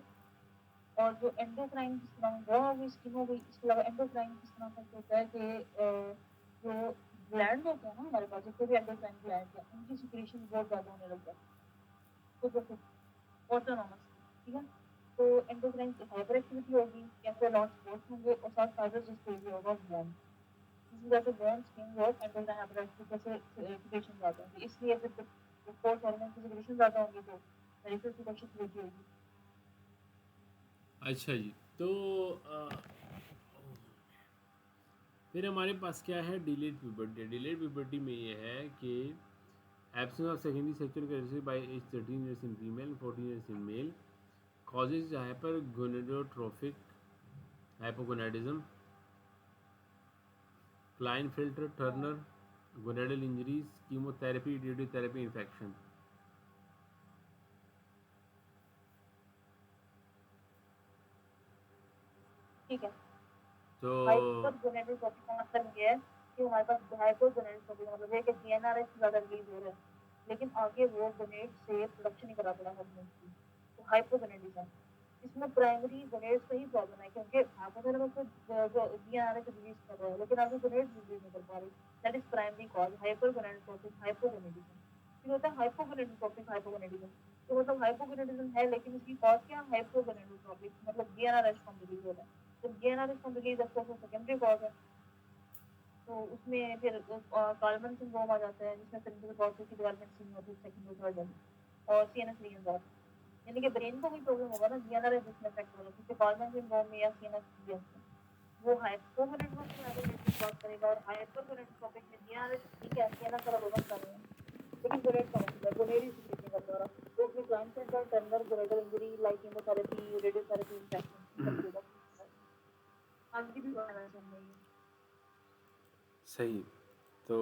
और जो एंडोक्राइन किस तरह वो हो गई, स्किन हो गई, इसके अलावा एंडोक्राइन किस तरह अफेक्ट होता है कि जो ग्लैंड होते हैं ना हमारे पास, जितने भी एंडोक्राइन ग्लैंड है उनकी सिक्रीशन बहुत ज्यादा होने लग जाती है। तो जैसे ऑटोनॉमसली, ठीक है। तो एंडोक्राइन की हाइपर एक्टिविटी होगी, कैसे लॉन्च स्पोर्ट्स होंगे और साथ फाइब्रस डिस्प्लेसिया होगा बोन। इसी वजह से बोन स्किन और एंडोक्राइन हाइपर एक्टिविटी से सिक्रीशन ज्यादा होंगी, इसलिए फिर जब स्पोर्ट्स हार्मोन की सिक्रीशन ज्यादा होंगी तो पेरिफेरल प्रोडक्शन होगी। अच्छा जी। तो फिर हमारे पास क्या है, डिलेड प्यूबर्टी। डिलेड प्यूबर्टी में ये है कि absence of secondary sexual characteristic by age 13 years in female, 14 years in male, causes hypergonadotrophic hypogonadism, Klinefelter हाँ, Turner, gonadal injuries, chemotherapy, radiotherapy, infection। ठीक है। तो हाइपरगोनेडोट्रोपिक का मतलब ये है कि हमारे पास हाइपरगोनेडोट्रोपिक का मतलब ये है कि जीएनआरएच ज्यादा रिलीज हो रहा है, लेकिन आगे वो गोनेड से प्रोडक्शन नहीं करा पड़ा हार्मोन की, तो हाइपोगोनेडिज्म। इसमें प्राइमरी गोनेड्स का ही प्रॉब्लम है क्योंकि हाइपोथैलेमस तो जो जीएनआरएच रिलीज कर रहा है लेकिन आगे गोनेड्स रिलीज नहीं कर पा रही। That is primary cause hypergonadotropic hypogonadism. फिर होता है हाइपोगोनेडोट्रोपिक हाइपोगोनेडिज्म। तो मतलब हाइपोगोनेडिज्म है लेकिन उसकी कॉज क्या है, हाइपोगोनेडोट्रोपिक मतलब जीएनआरएच कम रिलीज हो रहा है। तो GnRH come release of course secondary cause है। तो उसमें फिर कॉलमन सिंड्रोम आ जाता है जिसमें सेरेब्रल पॉल्सी की डेवलपमेंट नहीं होती सेकेंडरी थर्ड लेवल, और सीएनएस लीजन आते हैं। यानी कि ब्रेन को भी प्रॉब्लम होगा ना, जीएनआरएच जिसमें अफेक्ट हो रहा है क्योंकि कॉलमन सिंड्रोम में या सीएनएस लीजन में वो हाइपोगोनेडोट्रोपिक हाइपोगोनेडोट्रोपिक कॉज करेगा, और हाइपरगोनेडोट्रोपिक में जीएनआरएच ठीक है, सीएनएस वाला प्रोग्राम कर रहे हैं लेकिन गोनेड का मसला है, गोनेड ही सीक्रेट नहीं कर पा रहा। तो उसमें client Turner gonadal injury like chemotherapy, radiotherapy, infection इन सब चीजों का आगे भी बढ़ाना चाहिए। सही। तो